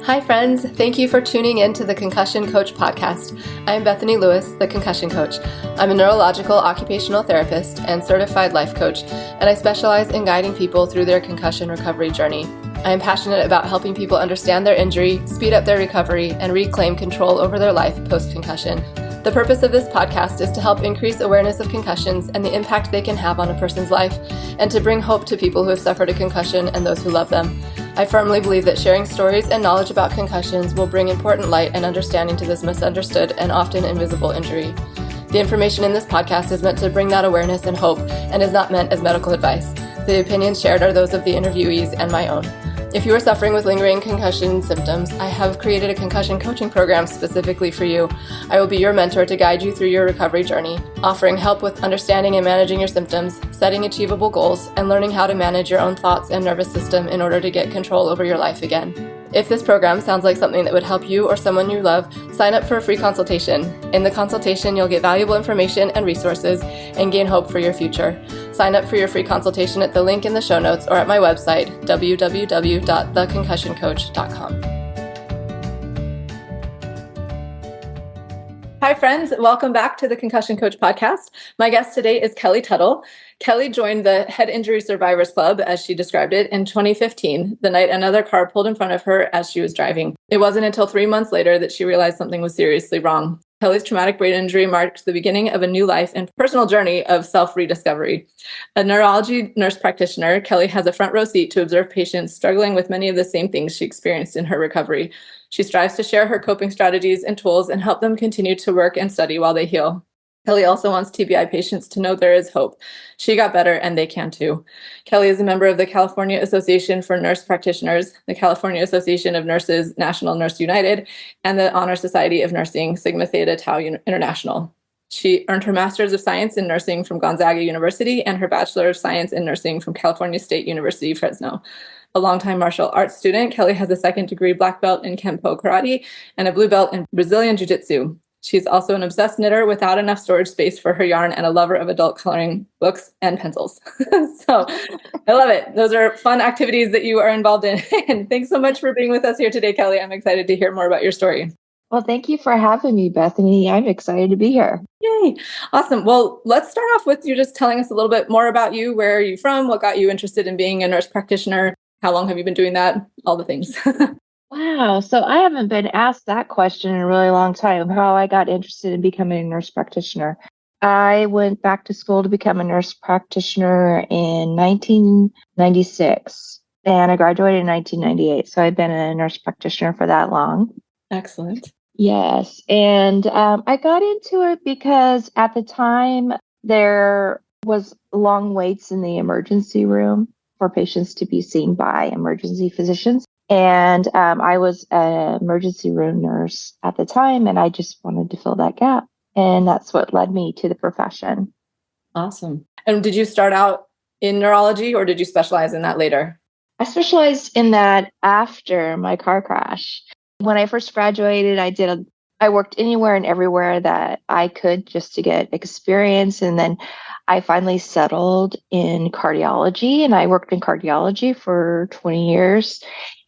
Hi, friends. Thank you for tuning in to the Concussion Coach podcast. I'm Bethany Lewis, the Concussion Coach. I'm a neurological occupational therapist and certified life coach, and I specialize in guiding people through their concussion recovery journey. I am passionate about helping people understand their injury, speed up their recovery, and reclaim control over their life post-concussion. The purpose of this podcast is to help increase awareness of concussions and the impact they can have on a person's life, and to bring hope to people who have suffered a concussion and those who love them. I firmly believe that sharing stories and knowledge about concussions will bring important light and understanding to this misunderstood and often invisible injury. The information in this podcast is meant to bring that awareness and hope and is not meant as medical advice. The opinions shared are those of the interviewees and my own. If you are suffering with lingering concussion symptoms, I have created a concussion coaching program specifically for you. I will be your mentor to guide you through your recovery journey, offering help with understanding and managing your symptoms, setting achievable goals, and learning how to manage your own thoughts and nervous system in order to get control over your life again. If this program sounds like something that would help you or someone you love, sign up for a free consultation. In the consultation, you'll get valuable information and resources and gain hope for your future. Sign up for your free consultation at the link in the show notes or at my website, www.theconcussioncoach.com. Hi, friends. Welcome back to the Concussion Coach podcast. My guest today is Kelly Tuttle. Kelly joined the Head Injury Survivors Club, as she described it, in 2015, the night another car pulled in front of her as she was driving. It wasn't until 3 months later that she realized something was seriously wrong. Kelly's traumatic brain injury marked the beginning of a new life and personal journey of self-rediscovery. A neurology nurse practitioner, Kelly has a front row seat to observe patients struggling with many of the same things she experienced in her recovery. She strives to share her coping strategies and tools and help them continue to work and study while they heal. Kelly also wants TBI patients to know there is hope. She got better and they can too. Kelly is a member of the California Association for Nurse Practitioners, the California Association of Nurses, National Nurse United, and the Honor Society of Nursing, Sigma Theta Tau International. She earned her Master's of Science in Nursing from Gonzaga University and her Bachelor of Science in Nursing from California State University, Fresno. A longtime martial arts student, Kelly has a second-degree black belt in Kempo Karate and a blue belt in Brazilian Jiu-Jitsu. She's also an obsessed knitter without enough storage space for her yarn and a lover of adult coloring books and pencils. So I love it. Those are fun activities that you are involved in. And thanks so much for being with us here today, Kelly. I'm excited to hear more about your story. Well, thank you for having me, Bethany. I'm excited to be here. Yay. Awesome. Well, let's start off with you just telling us a little bit more about you. Where are you from? What got you interested in being a nurse practitioner? How long have you been doing that? All the things. Wow. So I haven't been asked that question in a really long time, how I got interested in becoming a nurse practitioner. I went back to school to become a nurse practitioner in 1996, and I graduated in 1998. So I've been a nurse practitioner for that long. Excellent. Yes. And I got into it because at the time there was long waits in the emergency room for patients to be seen by emergency physicians. And I was an emergency room nurse at the time, and I just wanted to fill that gap. And that's what led me to the profession. Awesome. And did you start out in neurology or did you specialize in that later? I specialized in that after my car crash. When I first graduated, I worked anywhere and everywhere that I could just to get experience. And then I finally settled in cardiology, and I worked in cardiology for 20 years.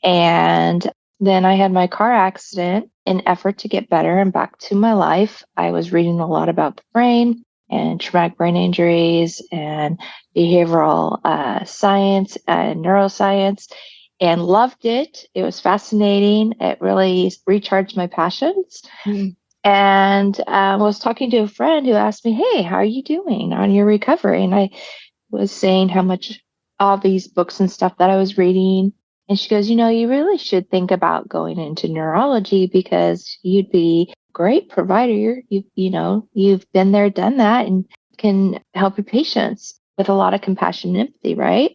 And then I had my car accident. In effort to get better and back to my life, I was reading a lot about the brain and traumatic brain injuries and behavioral science and neuroscience, and loved it. It was fascinating. It really recharged my passions. Mm-hmm. And I was talking to a friend who asked me, "Hey, how are you doing on your recovery?" And I was saying how much all these books and stuff that I was reading. And she goes, you really should think about going into neurology because you'd be a great provider. You've been there, done that, and can help your patients with a lot of compassion and empathy, right?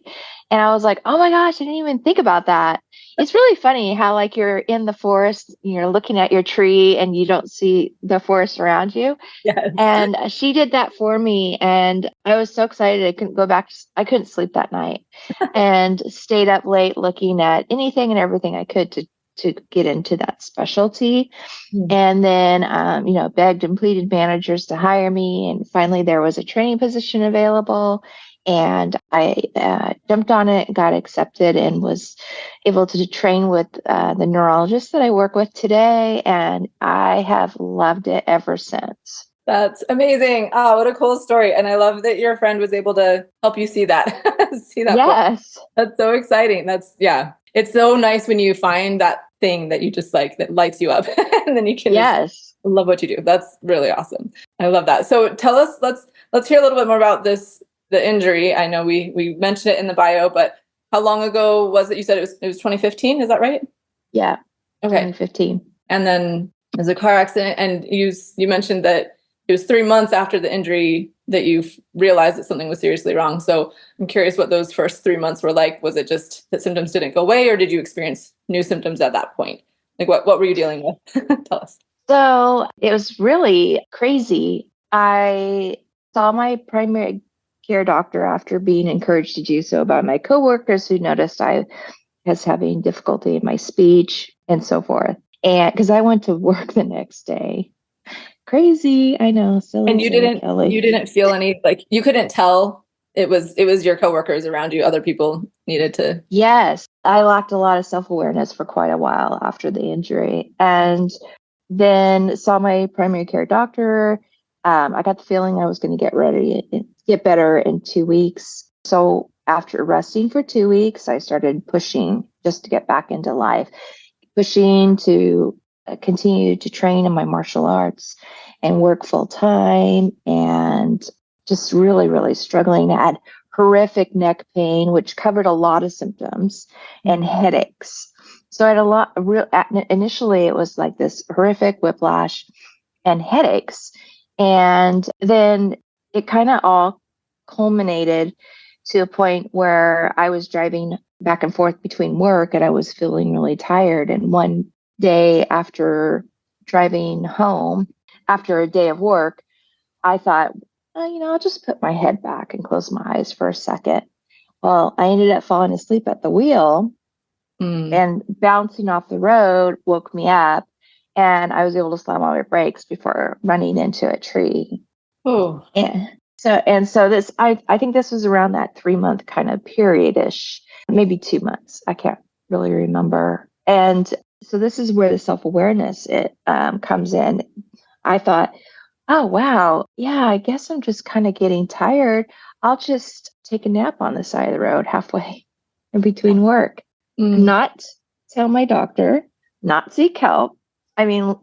And I was like, oh my gosh, I didn't even think about that. It's really funny how like you're in the forest, you're looking at your tree and you don't see the forest around you. Yes. And she did that for me. And I was so excited. I couldn't go back. I couldn't sleep that night and stayed up late looking at anything and everything I could to get into that specialty. Mm-hmm. And then, begged and pleaded managers to hire me. And finally there was a training position available. And I jumped on it, got accepted, and was able to train with the neurologist that I work with today. And I have loved it ever since. That's amazing. Oh, what a cool story. And I love that your friend was able to help you see that, see that. Yes. That's so exciting. Yeah. It's so nice when you find that thing that you just like, that lights you up and then you can just love what you do. That's really awesome. I love that. So tell us, let's hear a little bit more about the injury. I know we mentioned it in the bio, but how long ago was it? You said it was 2015. Is that right? Yeah. Okay. 2015. And then there's a car accident, and you mentioned that it was 3 months after the injury that you realized that something was seriously wrong. So I'm curious what those first 3 months were like. Was it just that symptoms didn't go away, or did you experience new symptoms at that point? Like what were you dealing with? Tell us. So it was really crazy. I saw my primary care doctor after being encouraged to do so by my coworkers who noticed I was having difficulty in my speech and so forth. And because I went to work the next day. Crazy, I know, silly. And Kelly. You didn't feel any, like, you couldn't tell it was your coworkers around you, other people needed to. Yes, I lacked a lot of self-awareness for quite a while after the injury, and then saw my primary care doctor. I got the feeling I was going to get better in 2 weeks. So after resting for 2 weeks, I started pushing just to get back into life, pushing to continue to train in my martial arts and work full time, and just really, really struggling. I had horrific neck pain, which covered a lot of symptoms, and headaches. So I had initially it was like this horrific whiplash and headaches. And then it kind of all culminated to a point where I was driving back and forth between work and I was feeling really tired. And one day after driving home, after a day of work, I thought, I'll just put my head back and close my eyes for a second. Well, I ended up falling asleep at the wheel, and bouncing off the road woke me up, and I was able to slam on my brakes before running into a tree. Oh. So this, I think this was around that 3-month kind of period-ish, maybe 2 months. I can't really remember. And so this is where the self-awareness comes in. I thought, oh, wow. Yeah, I guess I'm just kind of getting tired. I'll just take a nap on the side of the road halfway in between work. Not tell my doctor, not seek help. I mean,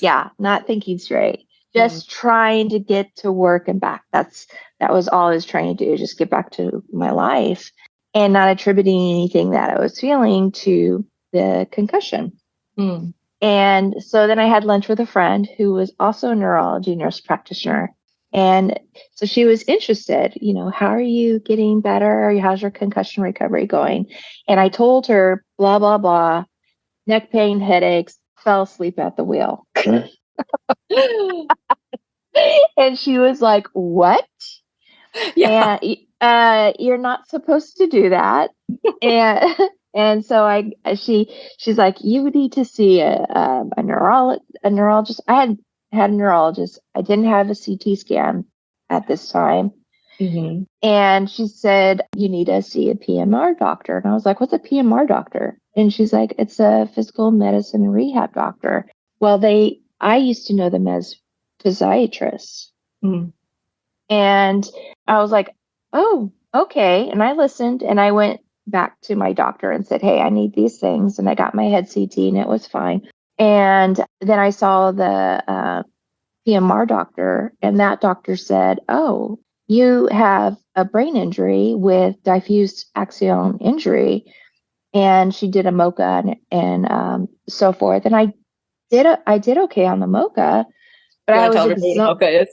not thinking straight. Just trying to get to work and back. That was all I was trying to do, just get back to my life, and not attributing anything that I was feeling to the concussion. And so then I had lunch with a friend who was also a neurology nurse practitioner. And so she was interested, how are you getting better? How's your concussion recovery going? And I told her, blah, blah, blah, neck pain, headaches, fell asleep at the wheel. And she was like, what? Yeah. And you're not supposed to do that. And so she's like, you need to see a neurologist. I had a neurologist. I didn't have a CT scan at this time. And she said, you need to see a PMR doctor. And I was like, what's a PMR doctor? And she's like, it's a physical medicine rehab doctor. Well, I used to know them as physiatrists. And I was like, oh, okay. And I listened, and I went back to my doctor and said, hey, I need these things. And I got my head CT, and it was fine. And then I saw the PMR doctor, and that doctor said, oh, you have a brain injury with diffuse axon injury. And she did a MOCA and so forth. And I did okay on the MOCA, but I was exhausted.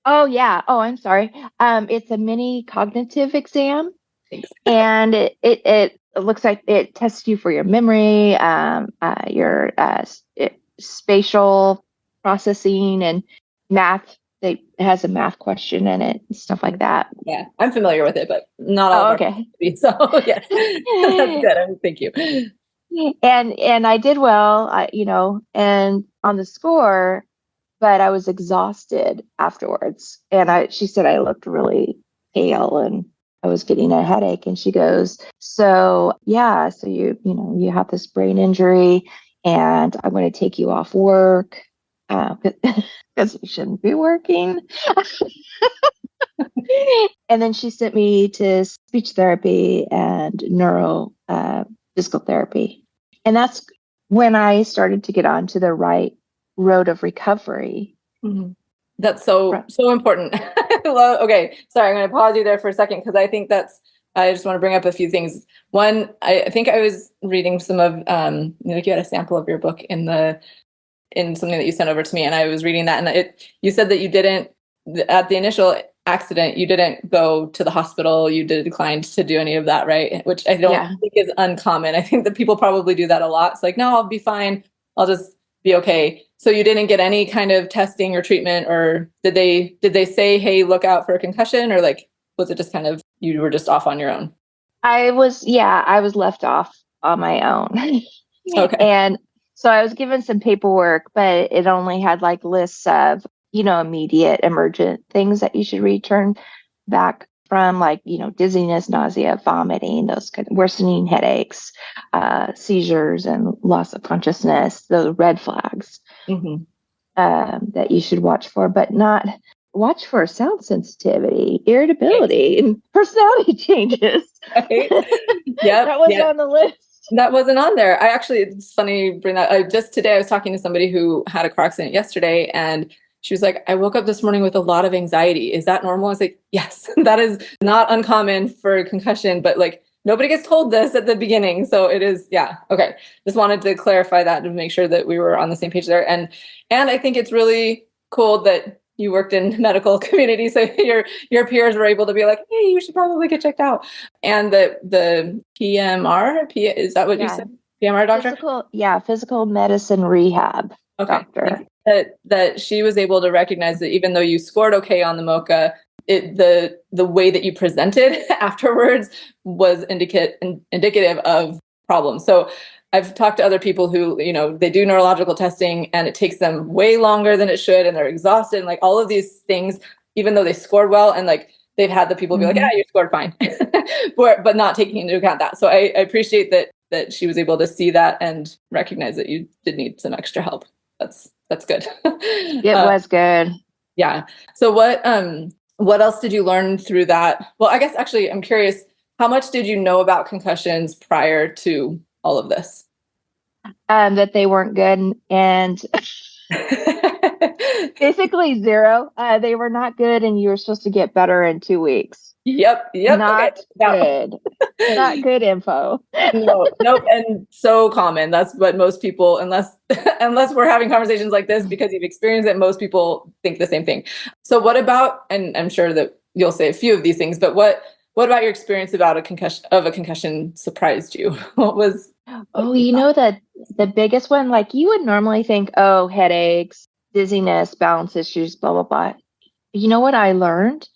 Oh, yeah. Oh, I'm sorry. It's a mini cognitive exam. Thanks. And it looks like it tests you for your memory, your spatial processing, and math. It has a math question in it and stuff like that. Yeah, I'm familiar with it, but not all. Okay. So yes, that's good. Thank you. And I did well, and on the score, but I was exhausted afterwards. And she said I looked really pale and I was getting a headache. And she goes, so you have this brain injury and I'm going to take you off work because you shouldn't be working. And then she sent me to speech therapy and neuro physical therapy. And that's when I started to get onto the right road of recovery. Mm-hmm. That's so important. Well, okay, sorry, I'm going to pause you there for a second because I think I just want to bring up a few things. One, I think I was reading some of, you had a sample of your book in something that you sent over to me, and I was reading that, and you said that you didn't, at the initial accident, you didn't go to the hospital, you declined to do any of that, right? Which I don't think is uncommon. I think that people probably do that a lot. It's like, no, I'll be fine. I'll just be okay. So you didn't get any kind of testing or treatment, or did they say, hey, look out for a concussion, or like, was it just kind of, you were just off on your own? I was left off on my own. Okay. And so I was given some paperwork, but it only had like lists of, immediate emergent things that you should return back from, like, dizziness, nausea, vomiting, those kind of worsening headaches, seizures, and loss of consciousness, those red flags that you should watch for, but not watch for sound sensitivity, irritability, and personality changes. Right. Yep. That wasn't on the list. That wasn't on there. It's funny you bring that. Just today, I was talking to somebody who had a car accident yesterday, and she was like, I woke up this morning with a lot of anxiety. Is that normal? I was like, yes, that is not uncommon for a concussion, but like nobody gets told this at the beginning. So it is, yeah. Okay. Just wanted to clarify that to make sure that we were on the same page there. And I think it's really cool that you worked in medical community. So your peers were able to be like, hey, you should probably get checked out. And the is that what you said? PMR doctor? Physical medicine rehab doctor. That she was able to recognize that even though you scored okay on the MOCA, the way that you presented afterwards was indicative of problems. So I've talked to other people who, they do neurological testing and it takes them way longer than it should, and they're exhausted, and like all of these things, even though they scored well, and like they've had the people be like, yeah, you scored fine, but not taking into account that. So I appreciate that she was able to see that and recognize that you did need some extra help. That's good. It was good. Yeah. So what else did you learn through that? Well, I guess actually I'm curious, how much did you know about concussions prior to all of this? That they weren't good, and basically zero. They were not good, and you were supposed to get better in 2 weeks. Yep. Not good. Not good info. Nope. And so common. That's what most people, unless we're having conversations like this because you've experienced it, most people think the same thing. So what about, and I'm sure that you'll say a few of these things, but what about your experience about a concussion surprised you? What was? That the biggest one, like you would normally think, oh, headaches, dizziness, balance issues, blah, blah, blah. You know what I learned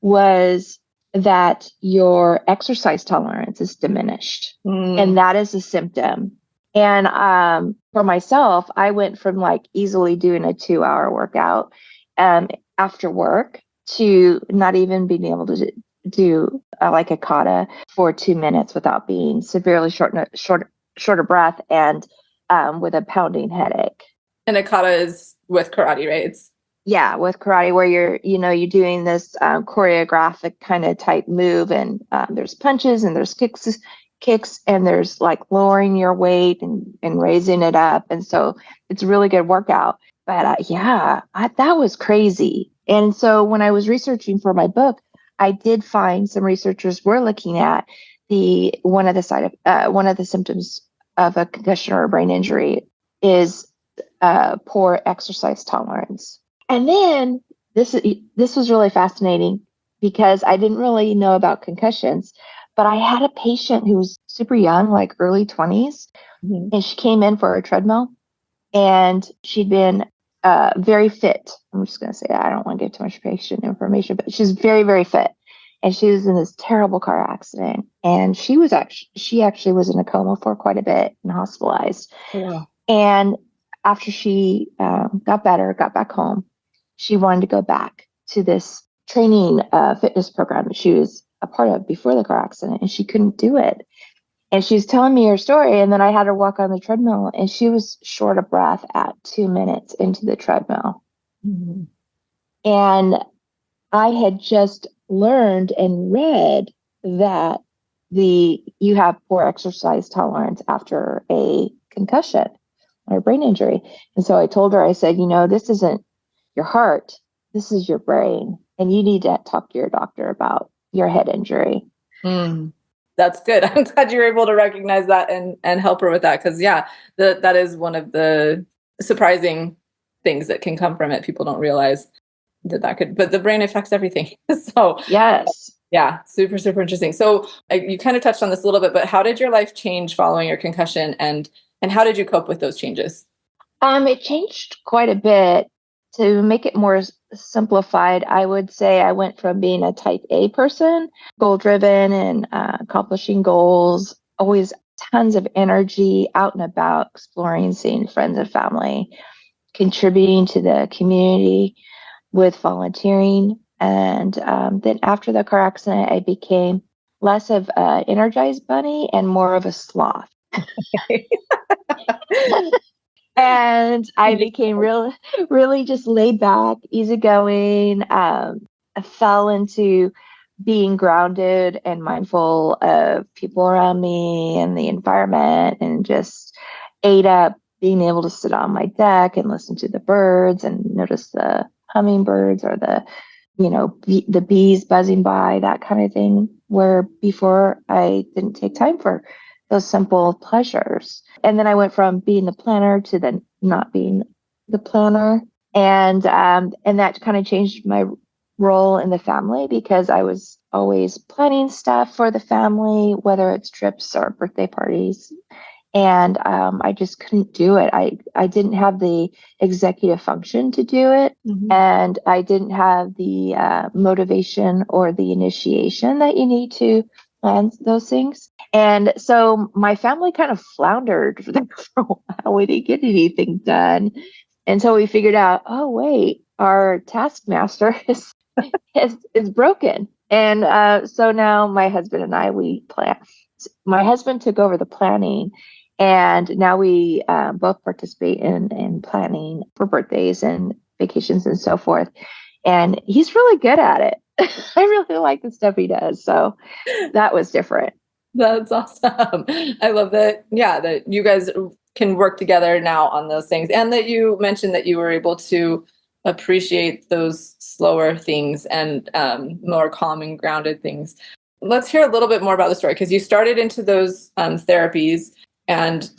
was that your exercise tolerance is diminished. And that is a symptom. And for myself, I went from like easily doing a 2-hour workout after work to not even being able to do like a kata for 2 minutes without being severely short of breath and with a pounding headache. And a kata is with karate, right? With karate, where you're doing this choreographic kind of type move, and there's punches and there's kicks, and there's like lowering your weight and raising it up, and so it's a really good workout. But that was crazy. And so when I was researching for my book, I did find some researchers were looking at one of the symptoms of a concussion or a brain injury is poor exercise tolerance. And then this was really fascinating because I didn't really know about concussions, but I had a patient who was super young, like early 20s, and she came in for a treadmill, and she'd been very fit. I'm just going to say that. I don't want to give too much patient information, but she's very, very fit. And she was in this terrible car accident, and she actually was in a coma for quite a bit and hospitalized. Yeah. And after she got better, got back home, she wanted to go back to this training fitness program that she was a part of before the car accident, and she couldn't do it. And she was telling me her story, and then I had her walk on the treadmill, and she was short of breath at 2 minutes into the treadmill. Mm-hmm. And I had just learned and read that you have poor exercise tolerance after a concussion or a brain injury. And so I told her, I said, this isn't your heart, this is your brain. And you need to talk to your doctor about your head injury. Mm. That's good. I'm glad you were able to recognize that and help her with that. Because that is one of the surprising things that can come from it. People don't realize that could, but the brain affects everything. So yes. Yeah, super, super interesting. So you kind of touched on this a little bit, but how did your life change following your concussion, and how did you cope with those changes? It changed quite a bit. To make it more simplified, I would say I went from being a type A person, goal driven and accomplishing goals, always tons of energy, out and about, exploring, seeing friends and family, contributing to the community with volunteering. And then after the car accident, I became less of an energized bunny and more of a sloth. And I became really just laid back, easygoing. I fell into being grounded and mindful of people around me and the environment, and just ate up being able to sit on my deck and listen to the birds and notice the hummingbirds or the bees buzzing by, that kind of thing, where before I didn't take time for those simple pleasures. And then I went from being the planner to then not being the planner. And that kind of changed my role in the family, because I was always planning stuff for the family, whether it's trips or birthday parties. And I just couldn't do it. I didn't have the executive function to do it. Mm-hmm. And I didn't have the motivation or the initiation that you need to plan those things. And so my family kind of floundered for a while. We didn't get anything done. And so we figured out, oh, wait, our taskmaster is broken. And so now my husband and I, we plan. My husband took over the planning, and now we both participate in planning for birthdays and vacations and so forth. And he's really good at it. I really like the stuff he does. So that was different. That's awesome. I love that. Yeah, that you guys can work together now on those things, and that you mentioned that you were able to appreciate those slower things and more calm and grounded things. Let's hear a little bit more about the story, because you started into those therapies, and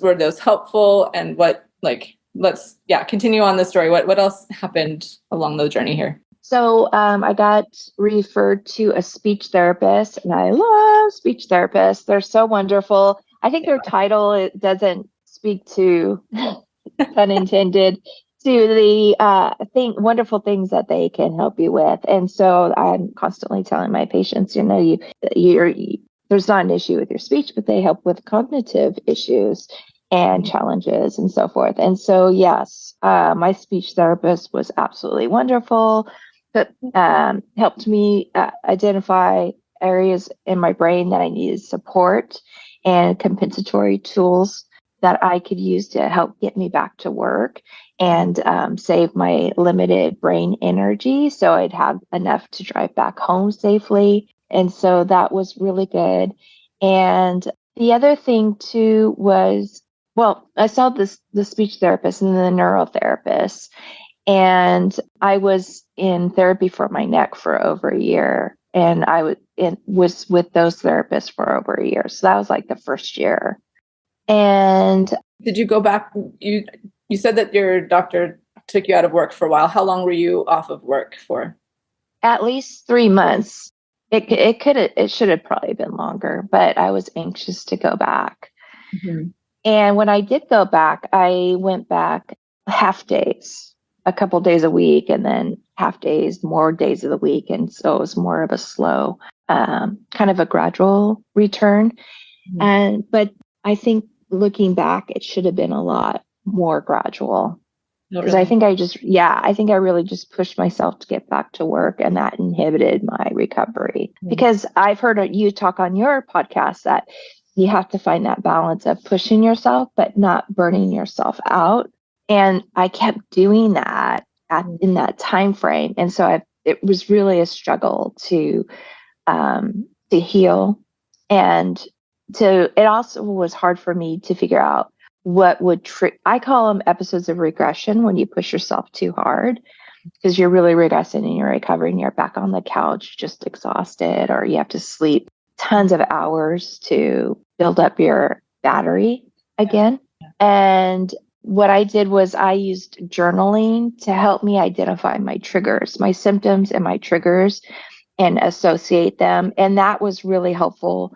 were those helpful, and let's continue on the story. What else happened along the journey here? So I got referred to a speech therapist, and I love speech therapists. They're so wonderful. I think their title, it doesn't speak to, pun intended, to the wonderful things that they can help you with. And so I'm constantly telling my patients, there's not an issue with your speech, but they help with cognitive issues and challenges and so forth. And so, yes, my speech therapist was absolutely wonderful. But helped me identify areas in my brain that I needed support and compensatory tools that I could use to help get me back to work and save my limited brain energy, so I'd have enough to drive back home safely. And so that was really good. And the other thing too was, well, I saw the speech therapist and the neurotherapist. And I was in therapy for my neck for over a year, and I was with those therapists for over a year. So that was like the first year. And did you go back? You said that your doctor took you out of work for a while. How long were you off of work for? At least 3 months. It should have probably been longer, but I was anxious to go back. Mm-hmm. And when I did go back, I went back half days, a couple days a week, and then half days, more days of the week. And so it was more of a slow, kind of a gradual return. Mm-hmm. But I think looking back, it should have been a lot more gradual. Oh, Because I really? think I think I really just pushed myself to get back to work, and that inhibited my recovery. Mm. Because I've heard you talk on your podcast that you have to find that balance of pushing yourself, but not burning yourself out. And I kept doing that in that time frame. And so it was really a struggle to heal. And it also was hard for me to figure out what would I call them episodes of regression, when you push yourself too hard, because you're really regressing and you're recovering. You're back on the couch, just exhausted, or you have to sleep tons of hours to build up your battery again. And what I did was I used journaling to help me identify my triggers, my symptoms and my triggers, and associate them. And that was really helpful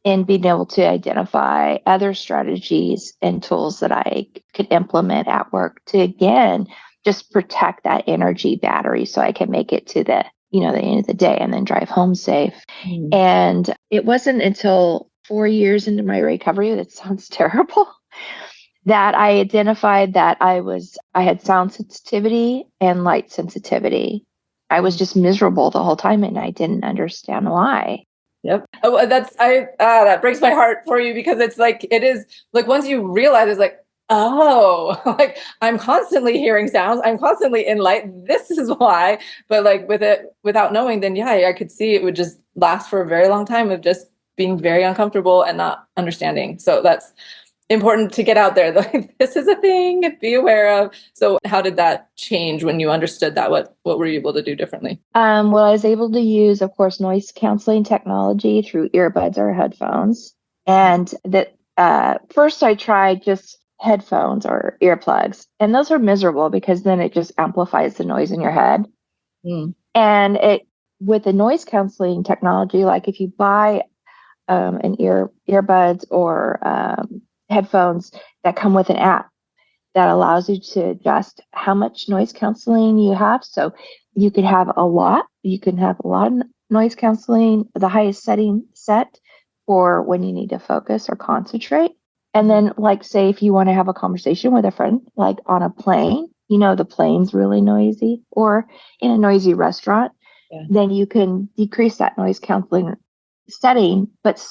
in being able to identify other strategies and tools that I could implement at work to, again, just protect that energy battery so I can make it to the end of the day and then drive home safe. Mm. And it wasn't until 4 years into my recovery, that sounds terrible, that I identified that I had sound sensitivity and light sensitivity. I was just miserable the whole time, and I didn't understand why. Yep. Oh, that breaks my heart for you, because it is like, once you realize, it's like, oh, like, I'm constantly hearing sounds. I'm constantly in light. This is why. But like, with it, without knowing, then yeah, I could see it would just last for a very long time of just being very uncomfortable and not understanding. So that's important to get out there. Like, this is a thing, be aware of. So how did that change when you understood that? What were you able to do differently? Well, I was able to use, of course, noise canceling technology through earbuds or headphones. And that first I tried just headphones or earplugs, and those are miserable because then it just amplifies the noise in your head. Mm. And with the noise canceling technology, like if you buy an earbuds or headphones that come with an app that allows you to adjust how much noise canceling you have. So you can have a lot of noise canceling, the highest setting set for when you need to focus or concentrate. And then, like, say if you want to have a conversation with a friend, like on a plane, the plane's really noisy, or in a noisy restaurant, then you can decrease that noise canceling setting, but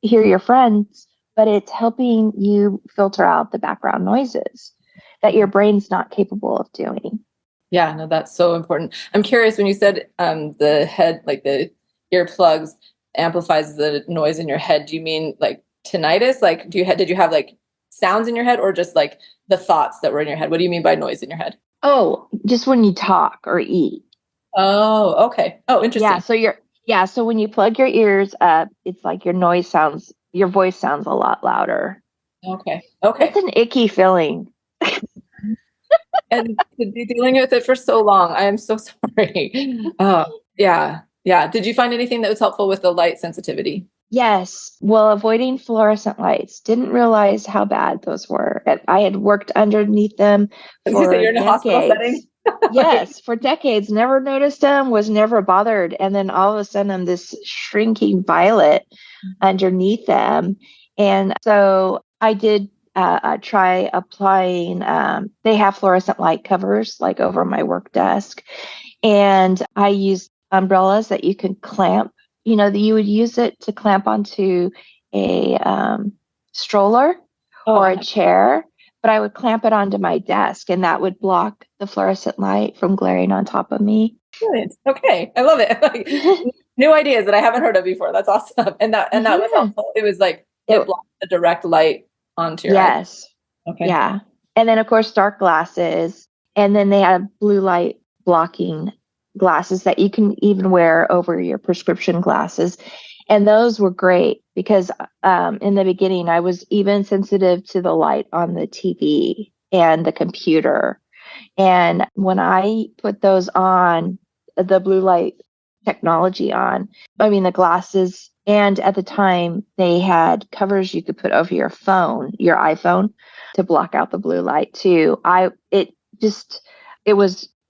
hear your friends, but it's helping you filter out the background noises that your brain's not capable of doing. Yeah, no, that's so important. I'm curious, when you said the earplugs amplifies the noise in your head, do you mean like tinnitus? Like, did you have like sounds in your head, or just like the thoughts that were in your head? What do you mean by noise in your head? Oh, just when you talk or eat. Oh, okay. Oh, interesting. So when you plug your ears up, it's like your voice sounds a lot louder. Okay. It's an icky feeling. And to be dealing with it for so long, I am so sorry. Yeah. Yeah. Did you find anything that was helpful with the light sensitivity? Yes. Well, avoiding fluorescent lights. Didn't realize how bad those were. I had worked underneath them for You're in a hospital setting? decades. Yes, for decades. Never noticed them, was never bothered. And then all of a sudden, I'm this shrinking violet underneath them. And so I did try applying, they have fluorescent light covers like over my work desk. And I used umbrellas that you can clamp, that you would use it to clamp onto a stroller or a chair, but I would clamp it onto my desk, and that would block the fluorescent light from glaring on top of me. Brilliant. Okay. I love it. Like, new ideas that I haven't heard of before. That's awesome. And that was helpful. It was like it blocked the direct light onto your eyes. Yes. Okay. Yeah. And then of course dark glasses. And then they had blue light blocking glasses that you can even wear over your prescription glasses. And those were great because in the beginning I was even sensitive to the light on the TV and the computer. And when I put those on, the blue light technology on, the glasses, and at the time they had covers you could put over your iPhone to block out the blue light too.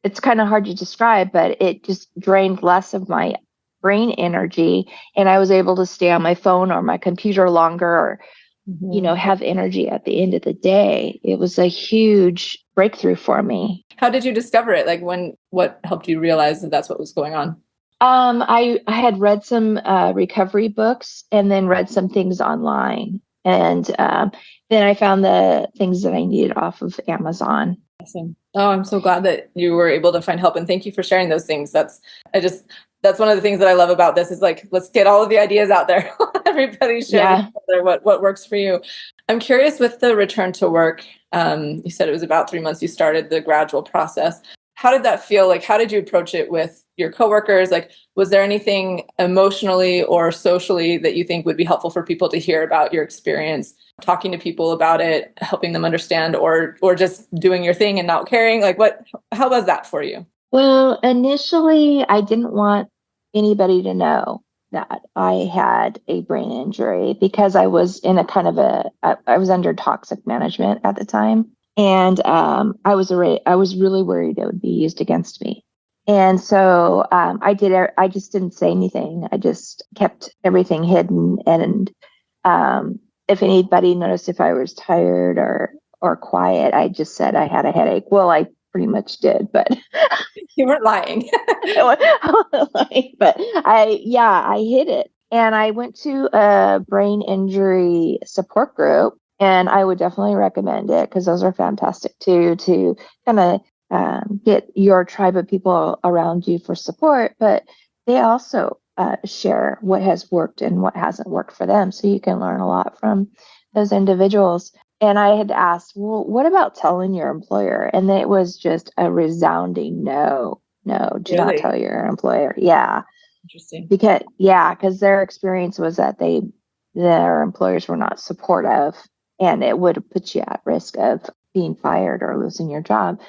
It's kind of hard to describe, but it just drained less of my brain energy, and I was able to stay on my phone or my computer longer, or have energy at the end of the day. It was a huge breakthrough for me. How did you discover it? Like what helped you realize that that's what was going on? I had read some recovery books and then read some things online. And then I found the things that I needed off of Amazon. Awesome. Oh, I'm so glad that you were able to find help, and thank you for sharing those things. That's one of the things that I love about this is like, let's get all of the ideas out there. Everybody share what works for you. I'm curious with the return to work. You said it was about 3 months you started the gradual process. How did that feel? Like, how did you approach it with your coworkers? Like, was there anything emotionally or socially that you think would be helpful for people to hear about your experience, talking to people about it, helping them understand, or just doing your thing and not caring? Like, how was that for you? Well, initially, I didn't want anybody to know that I had a brain injury because I was in a kind of I was under toxic management at the time. And I was really worried it would be used against me. And so I just didn't say anything. I just kept everything hidden. And if anybody noticed if I was tired or quiet, I just said I had a headache. Well, I pretty much did, but you weren't lying. I wasn't lying, but I hid it. And I went to a brain injury support group. And I would definitely recommend it because those are fantastic too, to kind of get your tribe of people around you for support. But they also share what has worked and what hasn't worked for them. So you can learn a lot from those individuals. And I had asked, well, what about telling your employer? And it was just a resounding no, do not tell your employer. Yeah. Interesting. Because their experience was that their employers were not supportive. And it would put you at risk of being fired or losing your job.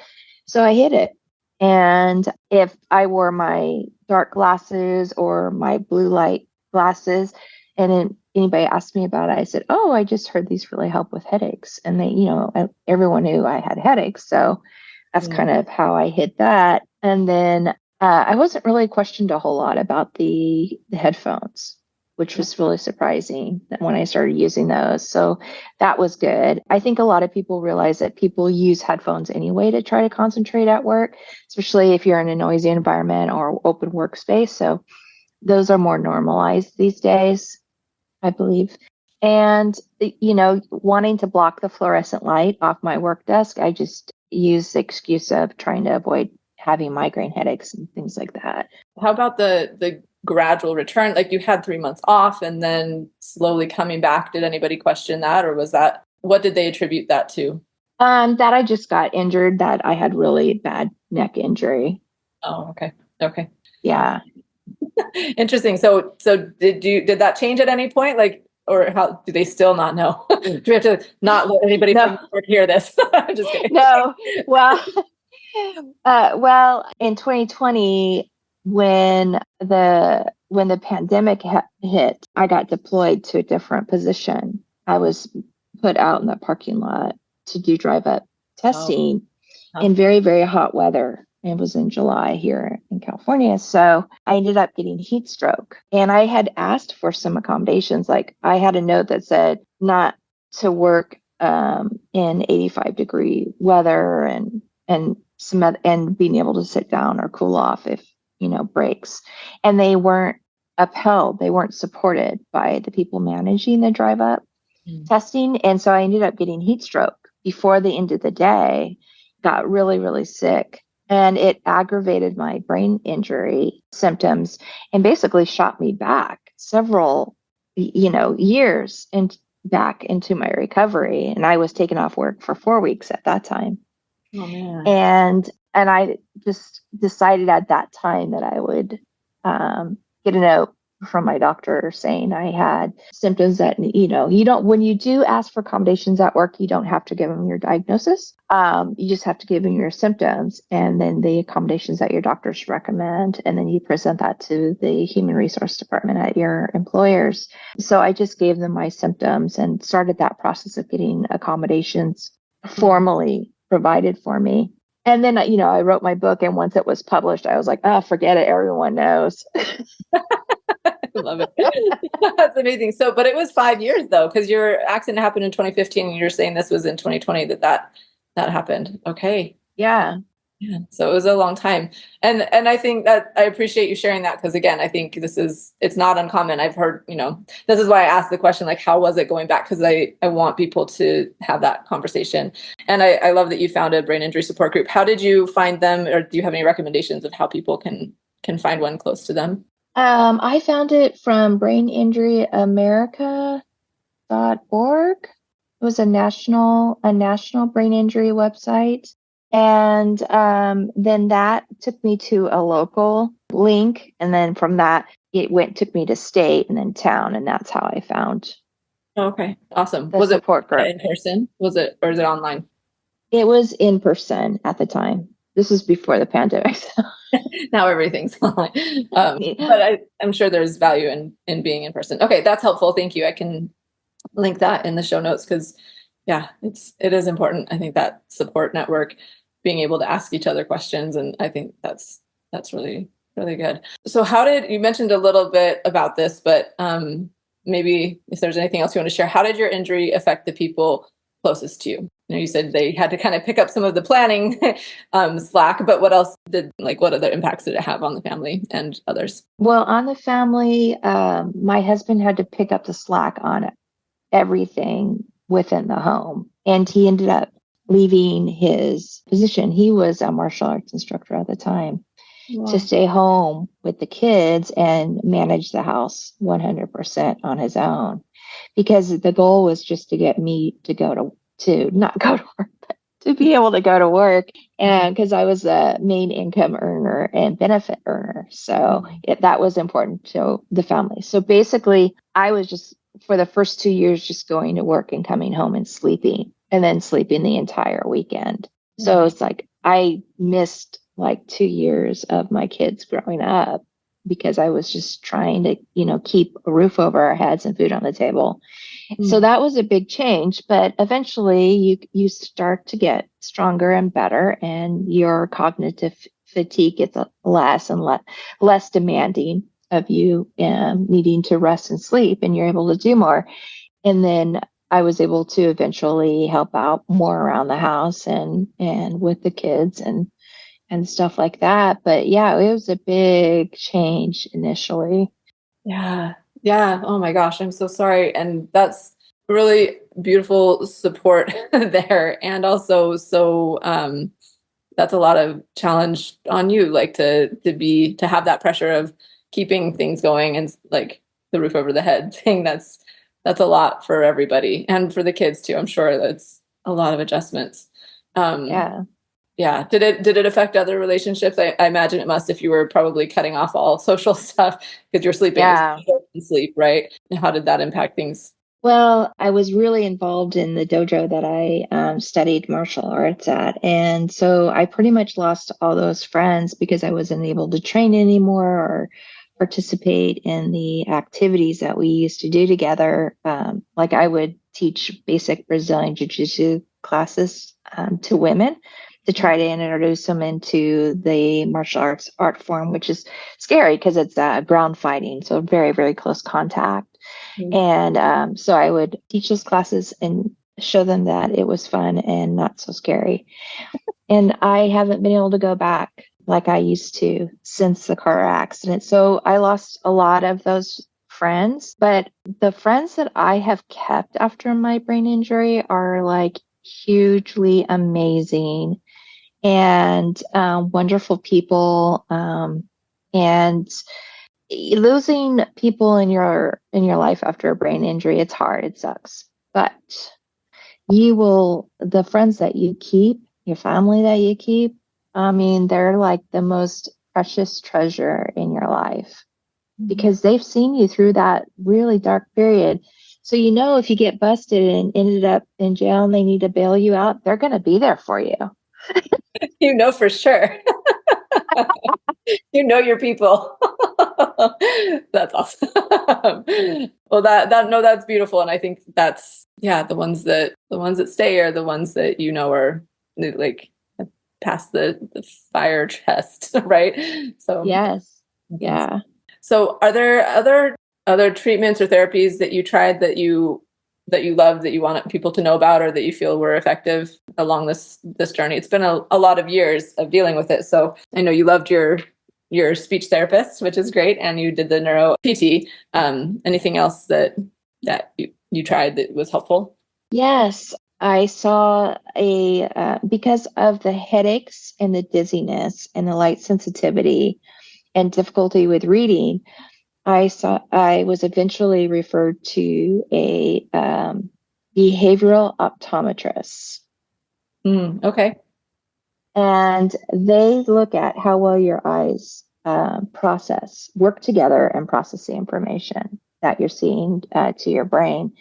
So I hid it. And if I wore my dark glasses or my blue light glasses, and then anybody asked me about it, I said, oh, I just heard these really help with headaches. And they, everyone knew I had headaches. So that's kind of how I hid that. And then I wasn't really questioned a whole lot about the headphones, which was really surprising when I started using those. So that was good. I think a lot of people realize that people use headphones anyway to try to concentrate at work, especially if you're in a noisy environment or open workspace. So those are more normalized these days, I believe. And, wanting to block the fluorescent light off my work desk, I just use the excuse of trying to avoid having migraine headaches and things like that. How about the gradual return? Like, you had 3 months off and then slowly coming back. Did anybody question that, or what did they attribute that to? That I just got injured, that I had really bad neck injury. Oh, okay. Yeah. Interesting. So did that change at any point? Like, or how do they still not know? Do we have to not let anybody from work hear this? I'm just kidding. No. Well, in 2020, when the pandemic hit, I got deployed to a different position. I was put out in the parking lot to do drive-up testing in very, very hot weather. It was in July here in California. So I ended up getting heat stroke. And I had asked for some accommodations. Like, I had a note that said not to work in 85-degree weather and being able to sit down or cool off if, breaks. And they weren't upheld. They weren't supported by the people managing the drive up testing. And so I ended up getting heat stroke before the end of the day, got really, really sick. And it aggravated my brain injury symptoms and basically shot me back several, years and back into my recovery. And I was taken off work for 4 weeks at that time. Oh, man. And I just decided at that time that I would get a note from my doctor saying I had symptoms that, you don't, when you do ask for accommodations at work, you don't have to give them your diagnosis. You just have to give them your symptoms and then the accommodations that your doctors recommend. And then you present that to the human resource department at your employers. So I just gave them my symptoms and started that process of getting accommodations formally provided for me. And then, I wrote my book, and once it was published, I was like, oh, forget it. Everyone knows. Love it. That's amazing. So, but it was 5 years though, because your accident happened in 2015 and you're saying this was in 2020 that happened. Okay. Yeah. Yeah. So it was a long time. And I think that I appreciate you sharing that because again, I think it's not uncommon. I've heard, this is why I asked the question, like, how was it going back? Because I want people to have that conversation. And I love that you found a brain injury support group. How did you find them? Or do you have any recommendations of how people can find one close to them? I found it from braininjuryamerica.org. It was a national brain injury website. And then that took me to a local link. And then from that, took me to state and then town. And that's how I found Okay, awesome. the Was it support group. in person? Or is it online? It was in person at the time. This was before the pandemic. Now everything's online. But I'm sure there's value in being in person. Okay, that's helpful. Thank you. I can link that in the show notes because yeah, it is important. I think that support network, being able to ask each other questions, and I think that's really, really good. So you mentioned a little bit about this, but maybe if there's anything else you want to share, how did your injury affect the people closest to you? You said they had to kind of pick up some of the planning slack, but what other impacts did it have on the family and others? Well, on the family, my husband had to pick up the slack on everything within the home. And he ended up leaving his position. He was a martial arts instructor at the time. Wow. To stay home with the kids and manage the house 100% on his own. Because the goal was just to get me to not go to work, but to be able to go to work. And because I was a main income earner and benefit earner. So that was important to the family. So basically, I was just, for the first 2 years, just going to work and coming home and sleeping, and then sleeping the entire weekend. So it's like I missed like 2 years of my kids growing up because I was just trying to, keep a roof over our heads and food on the table. So that was a big change, but eventually you start to get stronger and better, and your cognitive fatigue gets less and less demanding of you, needing to rest and sleep, and you're able to do more. And then I was able to eventually help out more around the house and with the kids and stuff like that. But yeah, it was a big change initially. Yeah. Yeah. Oh my gosh. I'm so sorry. And that's really beautiful support there. And also, so that's a lot of challenge on you, like to have that pressure of keeping things going and like the roof over the head thing. That's a lot for everybody and for the kids too. I'm sure that's a lot of adjustments. Yeah. Yeah. Did it affect other relationships? I imagine it must, if you were probably cutting off all social stuff because you're sleeping. Yeah. Sleep, right? And how did that impact things? Well, I was really involved in the dojo that I studied martial arts at. And so I pretty much lost all those friends because I wasn't able to train anymore or participate in the activities that we used to do together. Like I would teach basic Brazilian Jiu-Jitsu classes to women to try to introduce them into the martial arts art form, which is scary because it's ground fighting. So very, very close contact. And so I would teach those classes and show them that it was fun and not so scary. And I haven't been able to go back like I used to since the car accident. So I lost a lot of those friends, but the friends that I have kept after my brain injury are like hugely amazing and wonderful people. And losing people in your life after a brain injury, it's hard, it sucks, but the friends that you keep, your family that you keep, I mean, they're like the most precious treasure in your life because they've seen you through that really dark period. So if you get busted and ended up in jail and they need to bail you out, they're going to be there for you. For sure. Your people. That's awesome. Well, that's beautiful. And I think that's, the ones that stay are the ones that, are like past the fire test. Right. So, yes. Yeah. So are there other other treatments or therapies that you tried that you loved, that you want people to know about, or that you feel were effective along this journey? It's been a lot of years of dealing with it. So I know you loved your speech therapist, which is great, and you did the neuro PT. Anything else that you tried that was helpful? Yes, I saw because of the headaches and the dizziness and the light sensitivity and difficulty with reading, I was eventually referred to a behavioral optometrist. Okay. And they look at how well your eyes work together and process the information that you're seeing to your brain.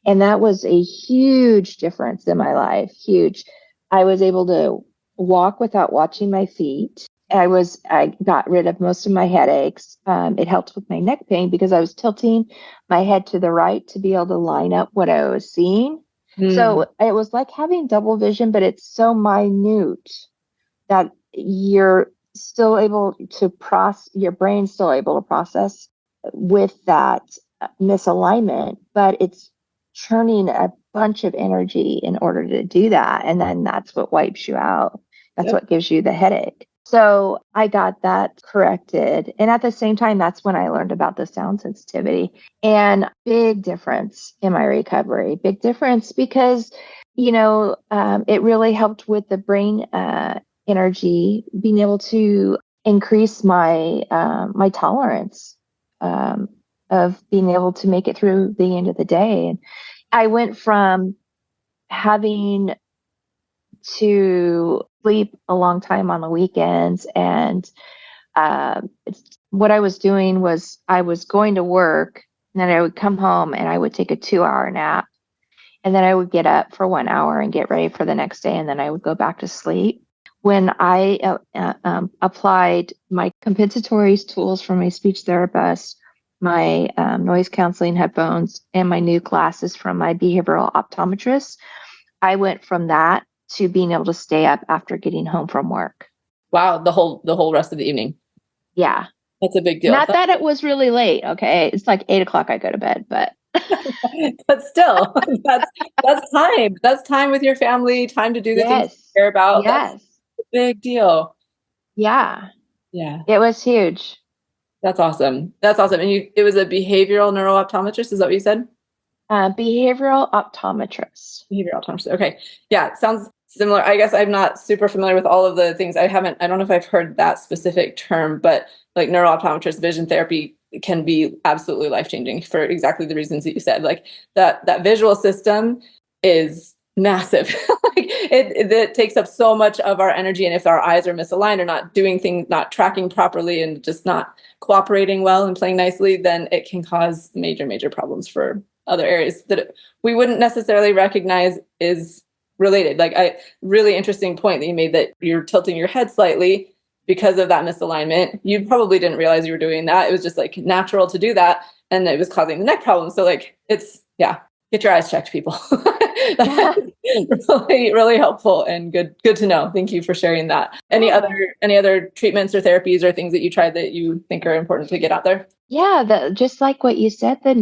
And that was a huge difference in my life. Huge. I was able to walk without watching my feet. I got rid of most of my headaches. It helped with my neck pain because I was tilting my head to the right to be able to line up what I was seeing. So it was like having double vision, but it's so minute that you're still able to your brain's still able to process with that misalignment, but it's churning a bunch of energy in order to do that. And then that's what wipes you out. That's what gives you the headache. So I got that corrected. And at the same time, that's when I learned about the sound sensitivity, and big difference in my recovery. Big difference because, it really helped with the brain energy, being able to increase my my tolerance of being able to make it through the end of the day. And I went from having to sleep a long time on the weekends, and what I was doing was I was going to work, and then I would come home and I would take a 2-hour nap, and then I would get up for 1 hour and get ready for the next day, and then I would go back to sleep. When I applied my compensatory tools from my speech therapist, my noise counseling headphones, and my new glasses from my behavioral optometrist, I went from that to being able to stay up after getting home from work. Wow, the whole rest of the evening. Yeah. That's a big deal. Not that it was really late, okay? It's like 8:00 I go to bed, but but still, that's time. That's time with your family, time to do the things you care about. Yes. That's a big deal. Yeah. Yeah. It was huge. That's awesome. That's awesome. And it was a behavioral neuro-optometrist, is that what you said? Behavioral optometrist. Behavioral optometrist. Okay. Yeah, it sounds similar. I guess I'm not super familiar with all of the things. I don't know if I've heard that specific term, but like neuro-optometrist vision therapy can be absolutely life-changing for exactly the reasons that you said. Like that visual system is massive. Like it takes up so much of our energy. And if our eyes are misaligned or not doing things, not tracking properly, and just not cooperating well and playing nicely, then it can cause major problems for other areas that we wouldn't necessarily recognize is related. Like really interesting point that you made, that you're tilting your head slightly because of that misalignment. You probably didn't realize you were doing that. It was just like natural to do that, and it was causing the neck problem. So like get your eyes checked, people. Really helpful and good to know. Thank you for sharing that. Any other treatments or therapies or things that you tried that you think are important to get out there? Yeah, just like what you said, the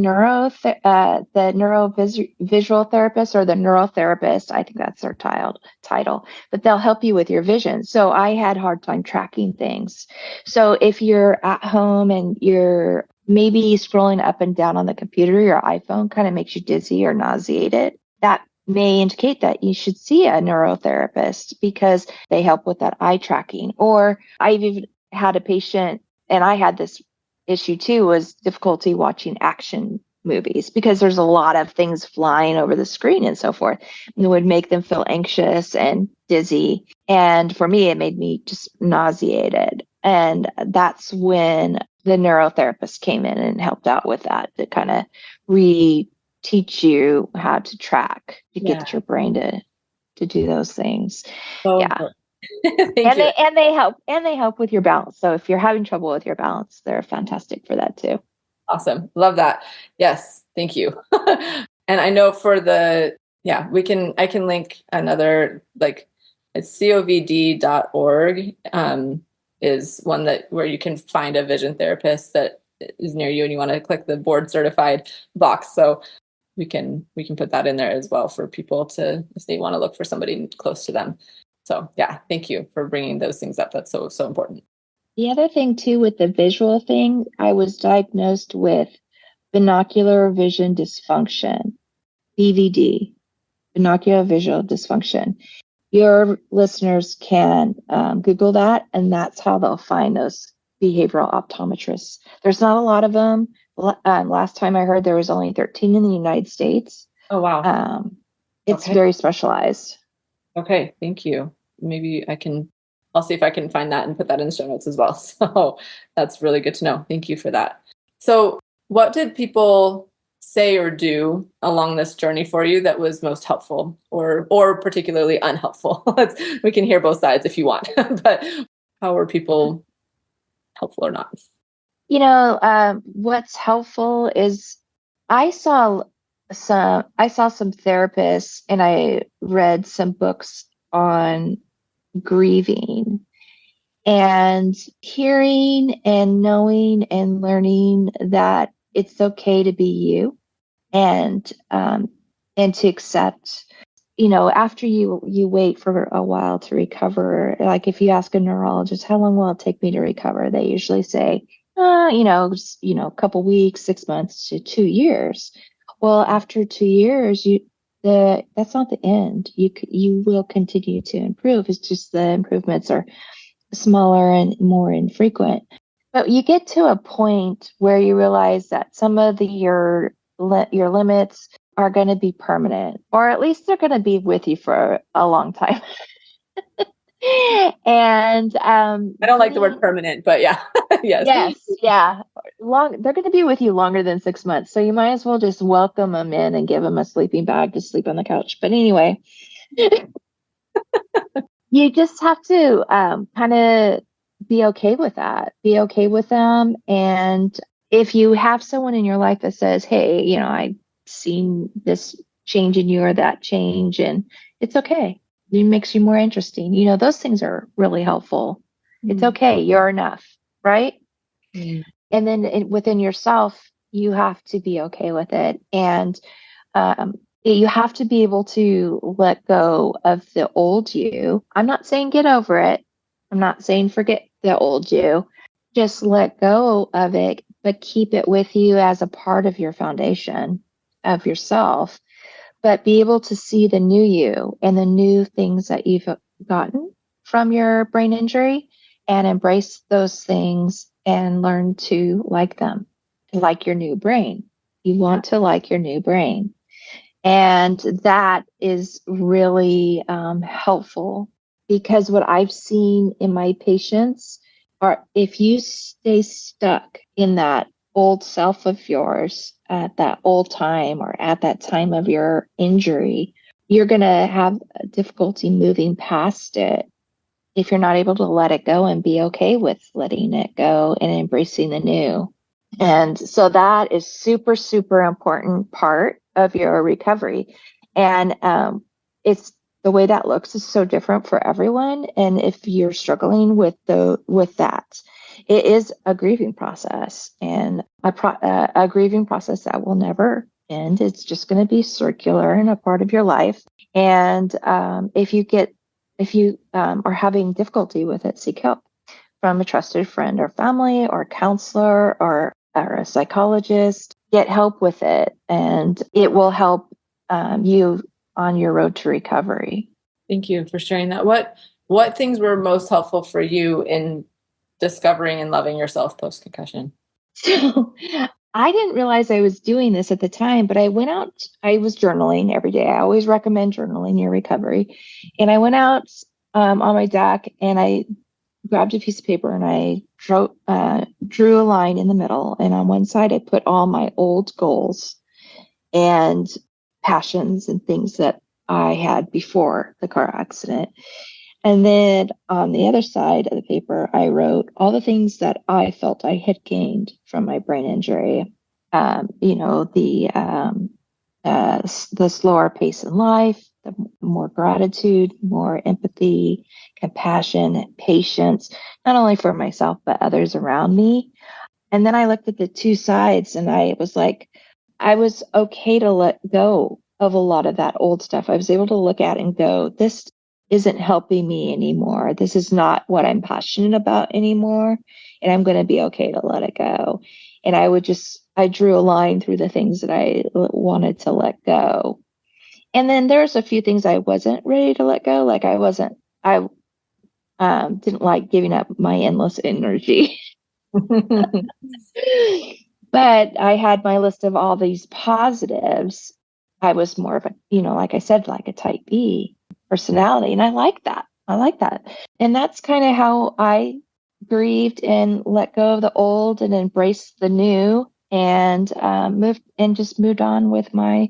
visual therapist, or the neurotherapist, I think that's their title, but they'll help you with your vision. So I had a hard time tracking things. So if you're at home and you're maybe scrolling up and down on the computer, your iPhone kind of makes you dizzy or nauseated, that may indicate that you should see a neurotherapist, because they help with that eye tracking. Or I've even had a patient, and I had this issue too, was difficulty watching action movies because there's a lot of things flying over the screen and so forth. And it would make them feel anxious and dizzy. And for me, it made me just nauseated. And that's when the neurotherapist came in and helped out with that, to kind of teach you how to track, to get your brain to do those things. So yeah. Thank you. They help with your balance. So if you're having trouble with your balance, they're fantastic for that too. Awesome. Love that. Yes. Thank you. And I know for I can link another, like it's covd.org is one where you can find a vision therapist that is near you and you want to click the board certified box. So we can put that in there as well for people to, if they want to look for somebody close to them. So yeah, thank you for bringing those things up. That's so important. The other thing too, with the visual thing, I was diagnosed with binocular vision dysfunction, BVD, binocular visual dysfunction. Your listeners can Google that, and that's how they'll find those behavioral optometrists. There's not a lot of them. Last time I heard there was only 13 in the United States. Oh, wow. It's very specialized. Okay, thank you. Maybe I'll see if I can find that and put that in the show notes as well. So that's really good to know. Thank you for that. So what did people say or do along this journey for you that was most helpful or particularly unhelpful? We can hear both sides if you want, but how were people helpful or not? What's helpful is I saw some therapists and I read some books on grieving, and hearing and knowing and learning that it's okay to be you, and to accept, after you wait for a while to recover. Like if you ask a neurologist, how long will it take me to recover? They usually say, a couple weeks, 6 months to 2 years. Well, after 2 years, that's not the end. You will continue to improve. It's just the improvements are smaller and more infrequent. But you get to a point where you realize that some of your limits are going to be permanent, or at least they're going to be with you for a long time. And I don't like the word permanent, but yeah. Yes, yeah. They're going to be with you longer than 6 months. So you might as well just welcome them in and give them a sleeping bag to sleep on the couch. But anyway, you just have to kind of be okay with that. Be okay with them. And if you have someone in your life that says, hey, I've seen this change in you or that change, and it's okay. It makes you more interesting. Those things are really helpful. It's okay. You're enough, right? And then within yourself, you have to be okay with it. And you have to be able to let go of the old you. I'm not saying get over it. I'm not saying forget the old you. Just let go of it, but keep it with you as a part of your foundation of yourself. But be able to see the new you and the new things that you've gotten from your brain injury, and embrace those things and learn to like them, like your new brain. You want to like your new brain. And that is really helpful, because what I've seen in my patients are, if you stay stuck in that old self of yours at that old time or at that time of your injury, you're going to have difficulty moving past it if you're not able to let it go and be okay with letting it go and embracing the new. And so that is super, super important part of your recovery. And it's the way that looks is so different for everyone. And if you're struggling with that, it is a grieving process, and a grieving process that will never end. It's just going to be circular and a part of your life. And if you are having difficulty with it, seek help from a trusted friend or family or counselor or a psychologist. Get help with it, and it will help you on your road to recovery. Thank you for sharing that. What things were most helpful for you in discovering and loving yourself post-concussion? So I didn't realize I was doing this at the time, but I was journaling every day. I always recommend journaling your recovery. And I went out on my deck and I grabbed a piece of paper and I drew a line in the middle. And on one side, I put all my old goals and passions and things that I had before the car accident. And then on the other side of the paper, I wrote all the things that I felt I had gained from my brain injury. The slower pace in life, the more gratitude, more empathy, compassion, patience, not only for myself, but others around me. And then I looked at the two sides and I was like, I was okay to let go of a lot of that old stuff. I was able to look at and go, this isn't helping me anymore. This is not what I'm passionate about anymore. And I'm going to be okay to let it go. And I drew a line through the things that I wanted to let go. And then there's a few things I wasn't ready to let go. Like I didn't like giving up my endless energy. But I had my list of all these positives. I was more of a, like I said, like a type B personality. And I like that. I like that. And that's kind of how I grieved and let go of the old and embraced the new and moved on with my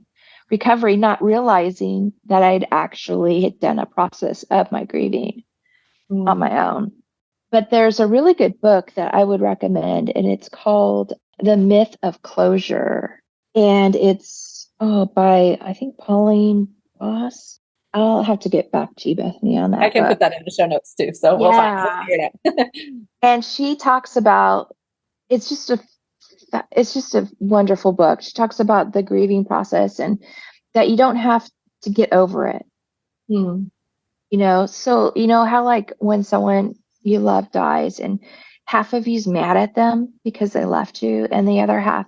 recovery, not realizing that I'd actually had done a process of my grieving on my own. But there's a really good book that I would recommend, and it's called The Myth of Closure. And it's by, I think, Pauline Boss. I'll have to get back to you, Bethany, on that. I can put that in the show notes too. So we'll figure it out. And she talks about, it's just a wonderful book. She talks about the grieving process and that you don't have to get over it. So how like when someone you love dies and half of you's mad at them because they left you and the other half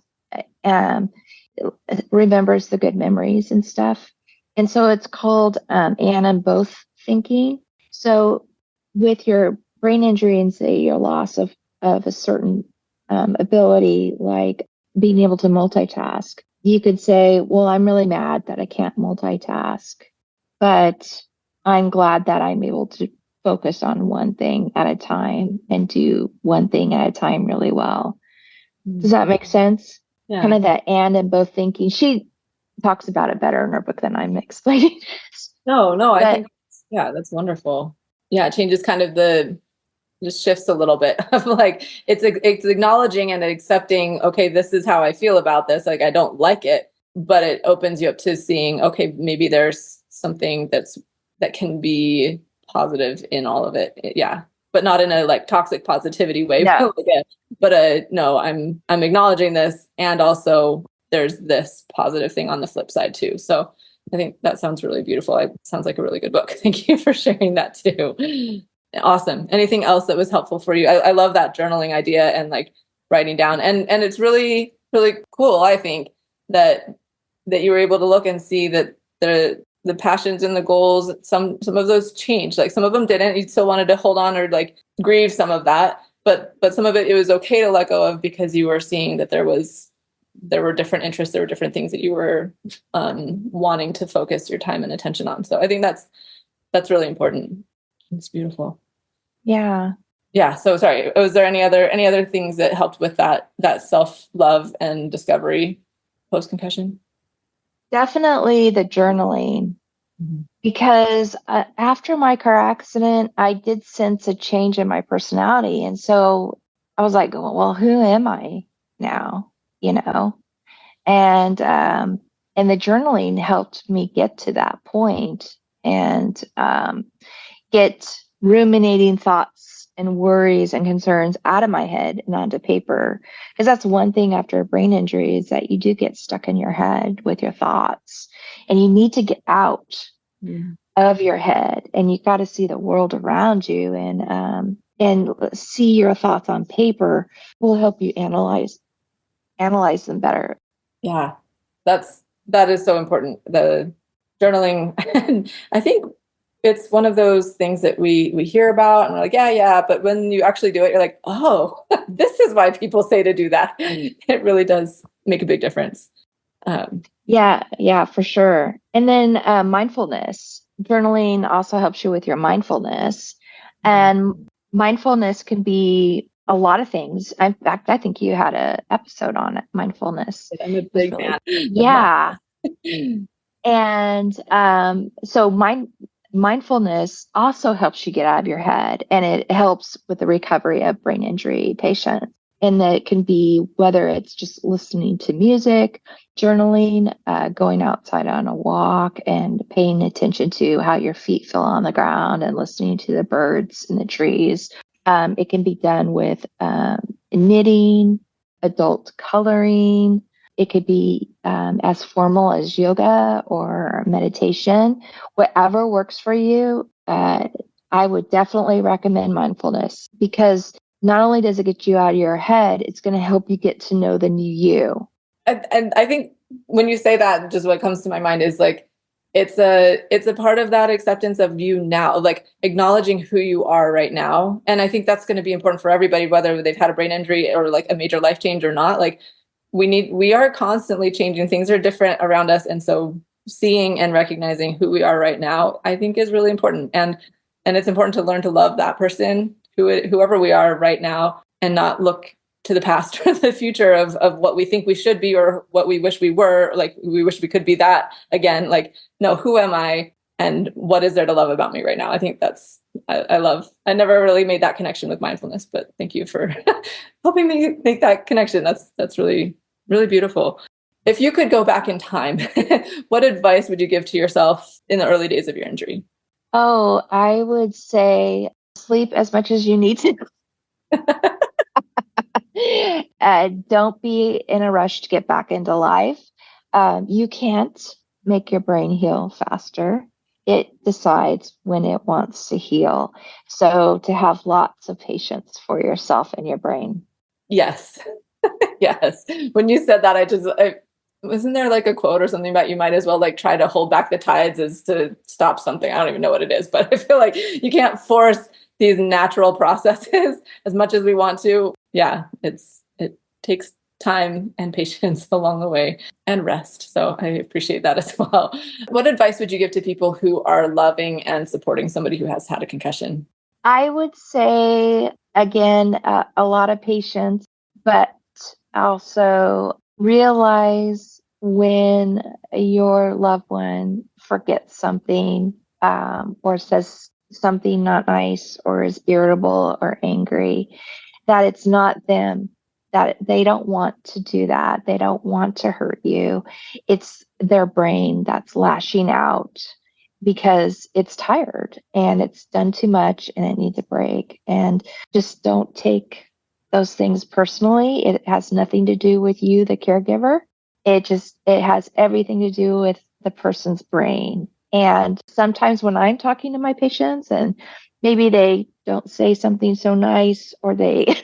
remembers the good memories and stuff. And so it's called and both thinking. So with your brain injury and say your loss of a certain ability, like being able to multitask, you could say, well, I'm really mad that I can't multitask, but I'm glad that I'm able to focus on one thing at a time and do one thing at a time really well. Does that make sense? Yeah. Kind of that and both thinking. She talks about it better in her book than I'm explaining. No, I think, that's wonderful. Yeah, it changes kind of just shifts a little bit of like, it's acknowledging and accepting, okay, this is how I feel about this. Like, I don't like it, but it opens you up to seeing, okay, maybe there's something that can be positive in all of it. Yeah. But not in a like toxic positivity way. No. No, I'm acknowledging this. And also there's this positive thing on the flip side too. So I think that sounds really beautiful. It sounds like a really good book. Thank you for sharing that too. Awesome. Anything else that was helpful for you? I love that journaling idea and like writing down. And it's really, really cool, I think, that you were able to look and see that the passions and the goals, some of those changed. Like some of them didn't. You still wanted to hold on or like grieve some of that, but some of it was okay to let go of because you were seeing that there were different interests, there were different things that you were wanting to focus your time and attention on. So I think that's really important. It's beautiful. Yeah. Yeah. So sorry. Was there any other things that helped with that self-love and discovery post-concussion? Definitely the journaling, because after my car accident, I did sense a change in my personality. And so I was like, well, who am I now? And the journaling helped me get to that point and get ruminating thoughts and worries and concerns out of my head and onto paper. Because that's one thing after a brain injury is that you do get stuck in your head with your thoughts and you need to get out of your head and you got to see the world around you and see your thoughts on paper will help you analyze them better. Yeah, that is so important. The journaling, I think it's one of those things that we hear about and we're like, yeah. But when you actually do it, you're like, oh, this is why people say to do that. It really does make a big difference. Yeah, for sure. And then mindfulness. Journaling also helps you with your mindfulness. And mindfulness can be a lot of things. In fact, I think you had an episode on mindfulness. I'm a big fan. Yeah. And so mindfulness also helps you get out of your head, and it helps with the recovery of brain injury patients. And it can be whether it's just listening to music, journaling, going outside on a walk and paying attention to how your feet feel on the ground and listening to the birds and the trees. It can be done with knitting, adult coloring. It could be as formal as yoga or meditation. Whatever works for you, I would definitely recommend mindfulness, because not only does it get you out of your head, it's going to help you get to know the new you. And I think when you say that, just what comes to my mind is like, it's a part of that acceptance of you now, like acknowledging who you are right now. And I think that's going to be important for everybody, whether they've had a brain injury or like a major life change or not. Like we are constantly changing. Things are different around us. And so seeing and recognizing who we are right now, I think is really important. And it's important to learn to love that person, whoever we are right now, and not look to the past or the future of what we think we should be or what we wish we were. Like we wish we could be that again. Like, no, who am I and what is there to love about me right now? I think that's, I never really made that connection with mindfulness, but thank you for helping me make that connection. That's really, really beautiful. If you could go back in time, what advice would you give to yourself in the early days of your injury? Oh, I would say sleep as much as you need to. Don't be in a rush to get back into life. You can't make your brain heal faster. It decides when it wants to heal. So to have lots of patience for yourself and your brain. Yes. Yes. When you said that, wasn't there like a quote or something about you might as well like try to hold back the tides as to stop something? I don't even know what it is, but I feel like you can't force these natural processes as much as we want to. Yeah, it takes time and patience along the way and rest. So I appreciate that as well. What advice would you give to people who are loving and supporting somebody who has had a concussion? I would say, again, a lot of patience, but also realize when your loved one forgets something, or says something not nice or is irritable or angry, that it's not them, that they don't want to do that. They don't want to hurt you. It's their brain that's lashing out because it's tired and it's done too much and it needs a break. And just don't take those things personally. It has nothing to do with you, the caregiver. It has everything to do with the person's brain. And sometimes when I'm talking to my patients and maybe they don't say something so nice, or they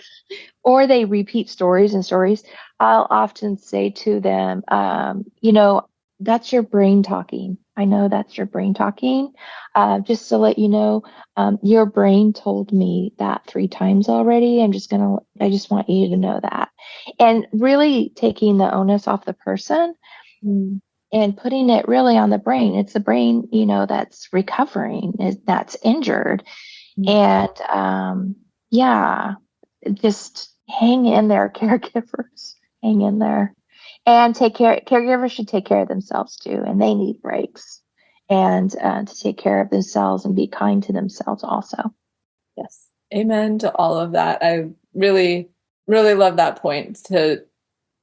or they repeat stories and stories, I'll often say to them, that's your brain talking. I know that's your brain talking. Just to let you know, your brain told me that 3 times already. I just want you to know that. And really taking the onus off the person, and putting it really on the brain. It's the brain, that's recovering, that's injured. And yeah, just hang in there, caregivers. Hang in there. And caregivers should take care of themselves too, and they need breaks, and to take care of themselves and be kind to themselves also. Yes. Amen to all of that. I really, really love that point to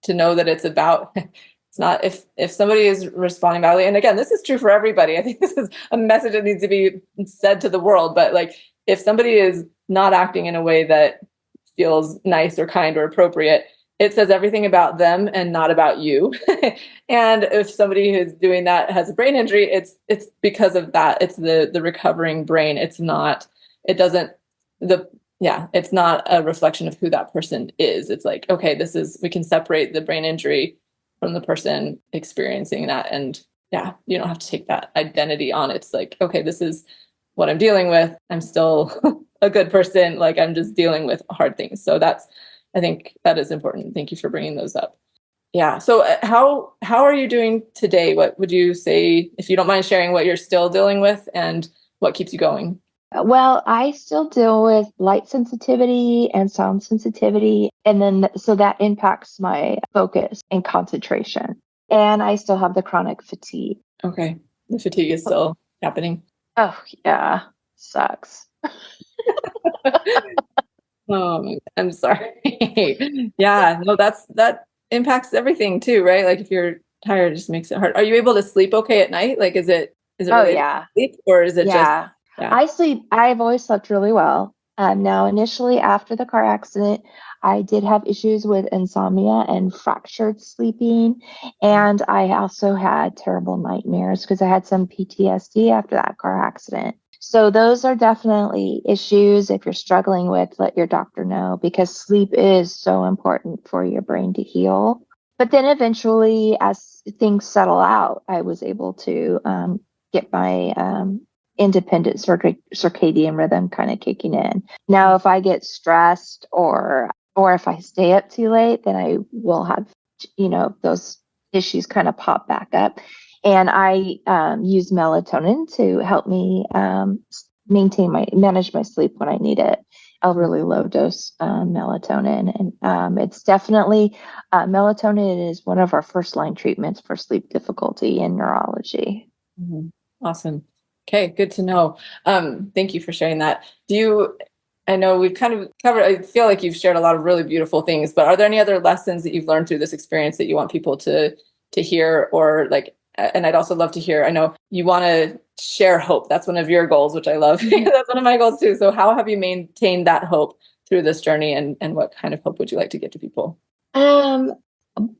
know that it's about, it's not if somebody is responding badly. And again, this is true for everybody. I think this is a message that needs to be said to the world. But like, if somebody is not acting in a way that feels nice or kind or appropriate, it says everything about them and not about you. And if somebody who's doing that has a brain injury, it's because of that. It's the recovering brain. It's not a reflection of who that person is. It's like, okay, we can separate the brain injury from the person experiencing that. And yeah, you don't have to take that identity on. It's like, okay, this is what I'm dealing with. I'm still a good person. Like, I'm just dealing with hard things. So I think that is important. Thank you for bringing those up. Yeah. So how are you doing today? What would you say, if you don't mind sharing, what you're still dealing with and what keeps you going? Well, I still deal with light sensitivity and sound sensitivity, and then so that impacts my focus and concentration. And I still have the chronic fatigue. Okay. The fatigue is still happening. Oh, yeah. Sucks. Oh, I'm sorry. Yeah, no, that impacts everything too, right? Like if you're tired, it just makes it hard. Are you able to sleep okay at night? Like, is it Oh, related yeah. to sleep, or is it just, Yeah. yeah. I've always slept really well. Now, initially after the car accident, I did have issues with insomnia and fractured sleeping. And I also had terrible nightmares because I had some PTSD after that car accident. So those are definitely issues. If you're struggling with, let your doctor know, because sleep is so important for your brain to heal. But then eventually, as things settle out, I was able to get my independent circadian rhythm kind of kicking in. Now, if I get stressed or if I stay up too late, then I will have, those issues kind of pop back up. And I use melatonin to help me manage my sleep when I need it. A really low dose melatonin. And it's definitely, melatonin is one of our first line treatments for sleep difficulty in neurology. Mm-hmm. Awesome. Okay, good to know. Thank you for sharing that. I know we've kind of covered, I feel like you've shared a lot of really beautiful things, but are there any other lessons that you've learned through this experience that you want people to hear, or like, and I'd also love to hear, I know you want to share hope. That's one of your goals, which I love. That's one of my goals too. So how have you maintained that hope through this journey, and what kind of hope would you like to give to people? The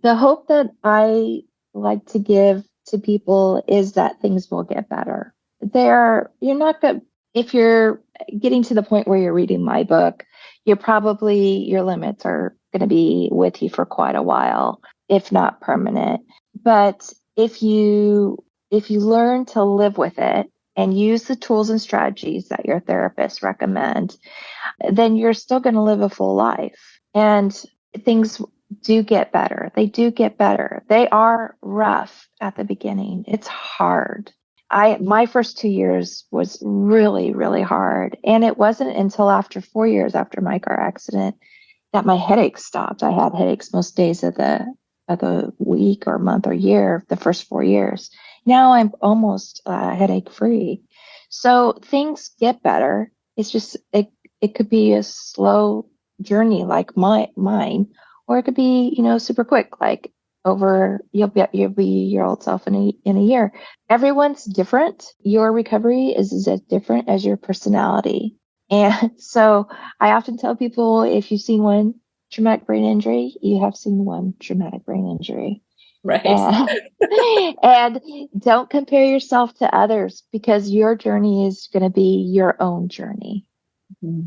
hope that I like to give to people is that things will get better. You're not going if you're getting to the point where you're reading my book, your limits are going to be with you for quite a while, if not permanent. But if you learn to live with it and use the tools and strategies that your therapist recommend, then you're still going to live a full life. And things do get better. They do get better. They are rough at the beginning. It's hard. My first 2 years was really, really hard. And it wasn't until after 4 years after my car accident that my headaches stopped. I had headaches most days of the week or month or year, the first 4 years. Now I'm almost headache free. So things get better. It's just, it could be a slow journey like mine, or it could be, super quick, like you'll be your old self in a year. Everyone's different. Your recovery is as different as your personality. And so I often tell people, if you've seen one traumatic brain injury, you have seen one traumatic brain injury. Right. And, and don't compare yourself to others, because your journey is going to be your own journey. Mm-hmm.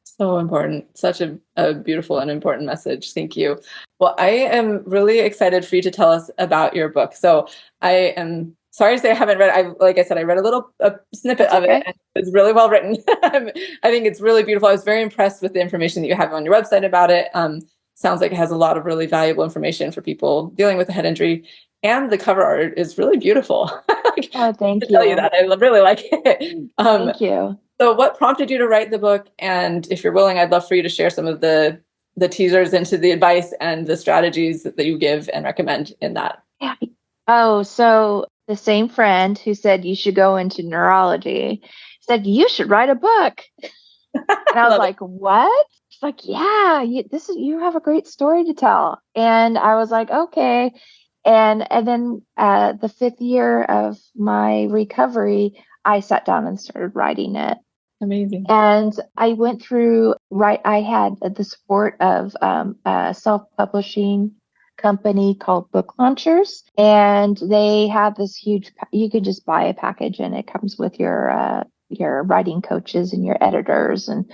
So important. Such a beautiful and important message. Thank you. Well, I am really excited for you to tell us about your book. So I am sorry to say I haven't read. Like I said, I read a snippet of it, and it's really well written. I think it's really beautiful. I was very impressed with the information that you have on your website about it. Sounds like it has a lot of really valuable information for people dealing with a head injury, and the cover art is really beautiful. Oh, thank you. Tell you that I really like it. Thank you. So what prompted you to write the book? And if you're willing, I'd love for you to share some of the teasers into the advice and the strategies that you give and recommend in that. Yeah. Oh, so the same friend who said you should go into neurology said you should write a book. And I was like, what? She's like, yeah, you have a great story to tell. And I was like, okay. And then the 5th year of my recovery, I sat down and started writing it. Amazing. And I went through, I had the support of a self-publishing company called Book Launchers. And they have this huge, you could just buy a package and it comes with your writing coaches and your editors, and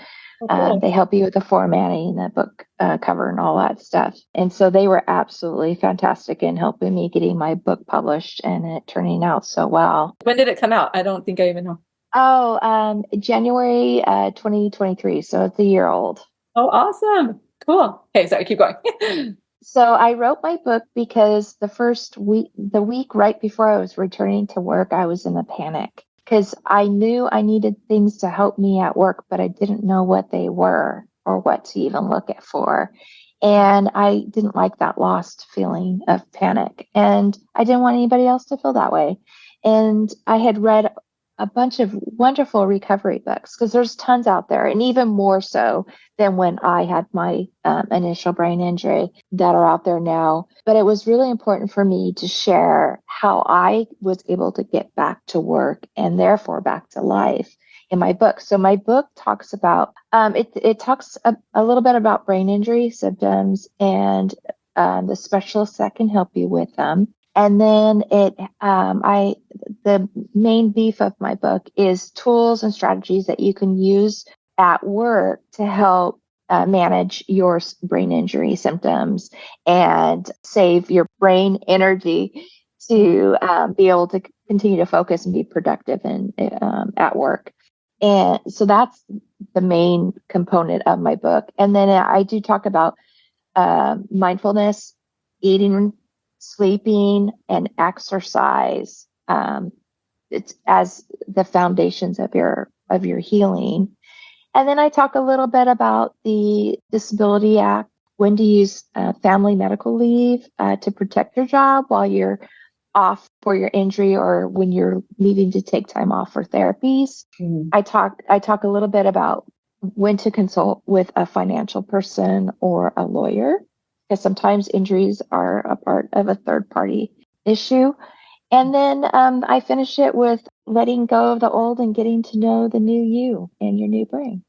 they help you with the formatting, the book cover and all that stuff. And so they were absolutely fantastic in helping me getting my book published and it turning out so well. When did it come out? I don't think I even know. Oh, January 2023. So it's a year old. Oh, awesome. Cool. Okay, sorry, keep going. So I wrote my book because the week right before I was returning to work, I was in a panic because I knew I needed things to help me at work, but I didn't know what they were or what to even look at for. And I didn't like that lost feeling of panic. And I didn't want anybody else to feel that way. And I had read a bunch of wonderful recovery books, because there's tons out there, and even more so than when I had my initial brain injury that are out there now. But it was really important for me to share how I was able to get back to work and therefore back to life in my book. So my book talks about it talks a little bit about brain injury symptoms and the specialists that can help you with them. And then the main beef of my book is tools and strategies that you can use at work to help manage your brain injury symptoms and save your brain energy to be able to continue to focus and be productive at work. And so that's the main component of my book. And then I do talk about mindfulness, eating, sleeping, and exercise. It's as the foundations of your healing. And then I talk a little bit about the Disability Act, when to use family medical leave to protect your job while you're off for your injury or when you're needing to take time off for therapies. Mm-hmm. I talk a little bit about when to consult with a financial person or a lawyer, because sometimes injuries are a part of a third party issue. And then I finish it with letting go of the old and getting to know the new you and your new brain.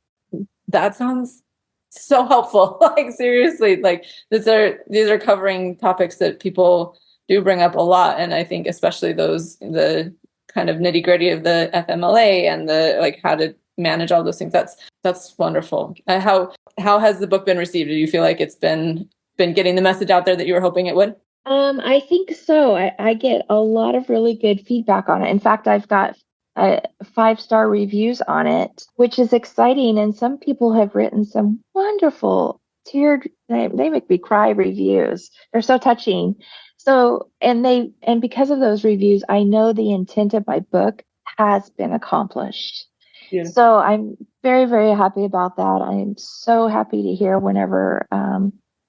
That sounds so helpful. Like, seriously, like these are covering topics that people do bring up a lot. And I think especially the kind of nitty gritty of the FMLA and the like how to manage all those things. That's wonderful. How has the book been received? Do you feel like it's been getting the message out there that you were hoping it would? I think so. I get a lot of really good feedback on it. In fact, I've got 5-star reviews on it, which is exciting. And some people have written some wonderful they make me cry reviews. They're so touching. So, and because of those reviews, I know the intent of my book has been accomplished. Yeah. So I'm very, very happy about that. I'm so happy to hear whenever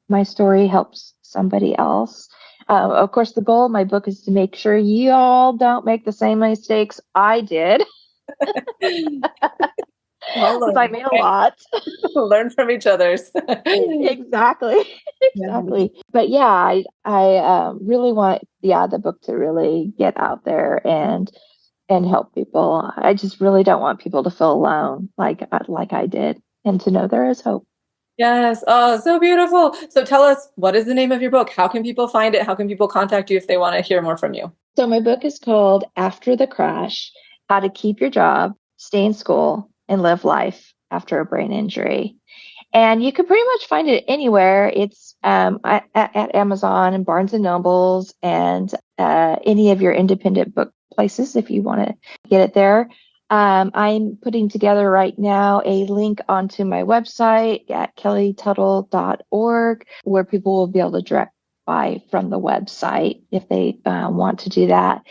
my story helps somebody else. Of course, the goal of my book is to make sure you all don't make the same mistakes I did. Because I made a lot. Learn from each other's. Exactly. But yeah, I really want the book to really get out there and help people. I just really don't want people to feel alone like I did, and to know there is hope. Yes. Oh, so beautiful. So tell us, what is the name of your book? How can people find it? How can people contact you if they want to hear more from you? So my book is called After the Crash: How to Keep Your Job, Stay in School, and Live Life After a Brain Injury. And you can pretty much find it anywhere. It's at Amazon and Barnes and Nobles and any of your independent book places if you want to get it there. I'm putting together right now a link onto my website at kellytuttle.org where people will be able to direct buy from the website if they want to do that.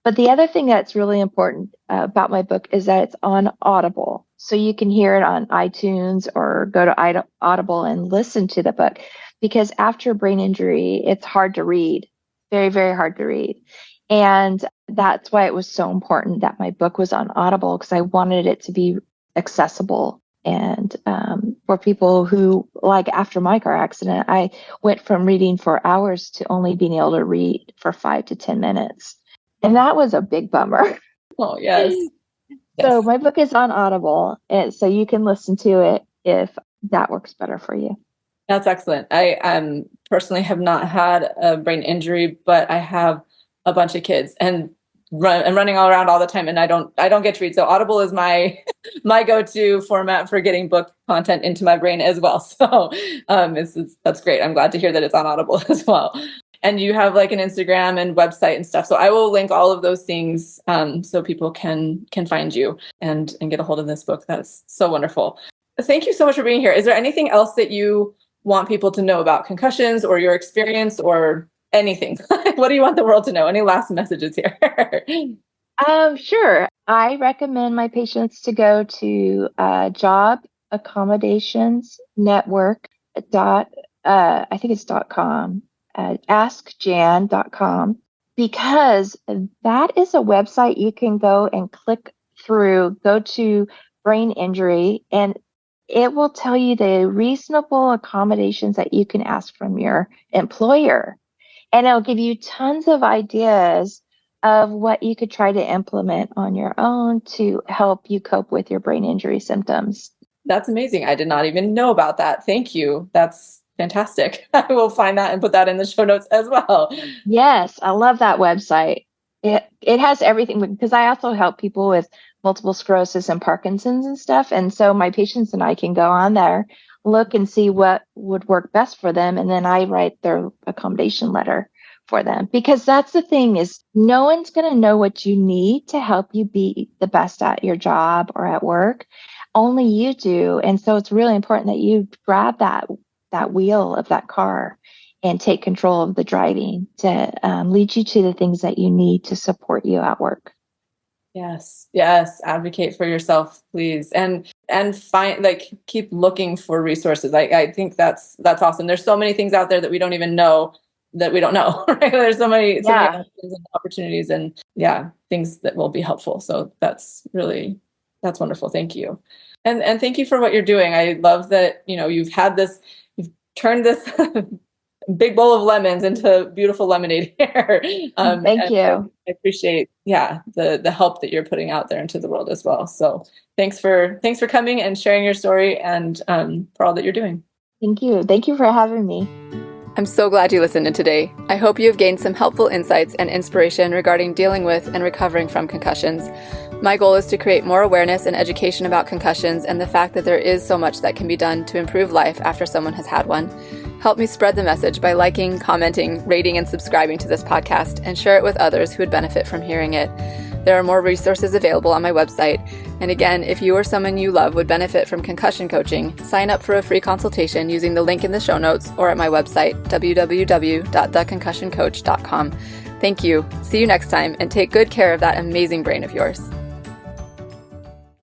But the other thing that's really important about my book is that it's on Audible. So you can hear it on iTunes or go to Audible and listen to the book, because after a brain injury, it's hard to read, very, very hard to read. And that's why it was so important that my book was on Audible, because I wanted it to be accessible. And for people who, like after my car accident, I went from reading for hours to only being able to read for 5 to 10 minutes. And that was a big bummer. Oh, yes. So my book is on Audible, and so you can listen to it if that works better for you. That's excellent. I personally have not had a brain injury, but I have a bunch of kids and I'm running all around all the time, and I don't get to read. So Audible is my go-to format for getting book content into my brain as well. So that's great. I'm glad to hear that it's on Audible as well. And you have like an Instagram and website and stuff. So I will link all of those things so people can find you and get a hold of this book. That's so wonderful. Thank you so much for being here. Is there anything else that you want people to know about concussions or your experience or anything? What do you want the world to know? Any last messages here? Sure. I recommend my patients to go to Job Accommodations Network I think it's .com. AskJan.com, because that is a website you can go and click through, go to brain injury, and it will tell you the reasonable accommodations that you can ask from your employer. And it'll give you tons of ideas of what you could try to implement on your own to help you cope with your brain injury symptoms. That's amazing. I did not even know about that. Thank you. That's fantastic. I will find that and put that in the show notes as well. Yes, I love that website. It has everything, because I also help people with multiple sclerosis and Parkinson's and stuff. And so my patients and I can go on there, look and see what would work best for them. And then I write their accommodation letter for them, because that's the thing, is no one's going to know what you need to help you be the best at your job or at work. Only you do. And so it's really important that you grab that wheel of that car and take control of the driving to lead you to the things that you need to support you at work. Yes. Yes. Advocate for yourself, please. And find, keep looking for resources. I think that's awesome. There's so many things out there that we don't even know that we don't know, right? There's so many options and opportunities and things that will be helpful. So that's wonderful. Thank you. And thank you for what you're doing. I love that, you've turned this big bowl of lemons into beautiful lemonade here. Thank you. I appreciate, the help that you're putting out there into the world as well. So thanks for coming and sharing your story and for all that you're doing. Thank you. Thank you for having me. I'm so glad you listened in today. I hope you have gained some helpful insights and inspiration regarding dealing with and recovering from concussions. My goal is to create more awareness and education about concussions and the fact that there is so much that can be done to improve life after someone has had one. Help me spread the message by liking, commenting, rating, and subscribing to this podcast, and share it with others who would benefit from hearing it. There are more resources available on my website. And again, if you or someone you love would benefit from concussion coaching, sign up for a free consultation using the link in the show notes or at my website, www.theconcussioncoach.com. Thank you. See you next time, and take good care of that amazing brain of yours.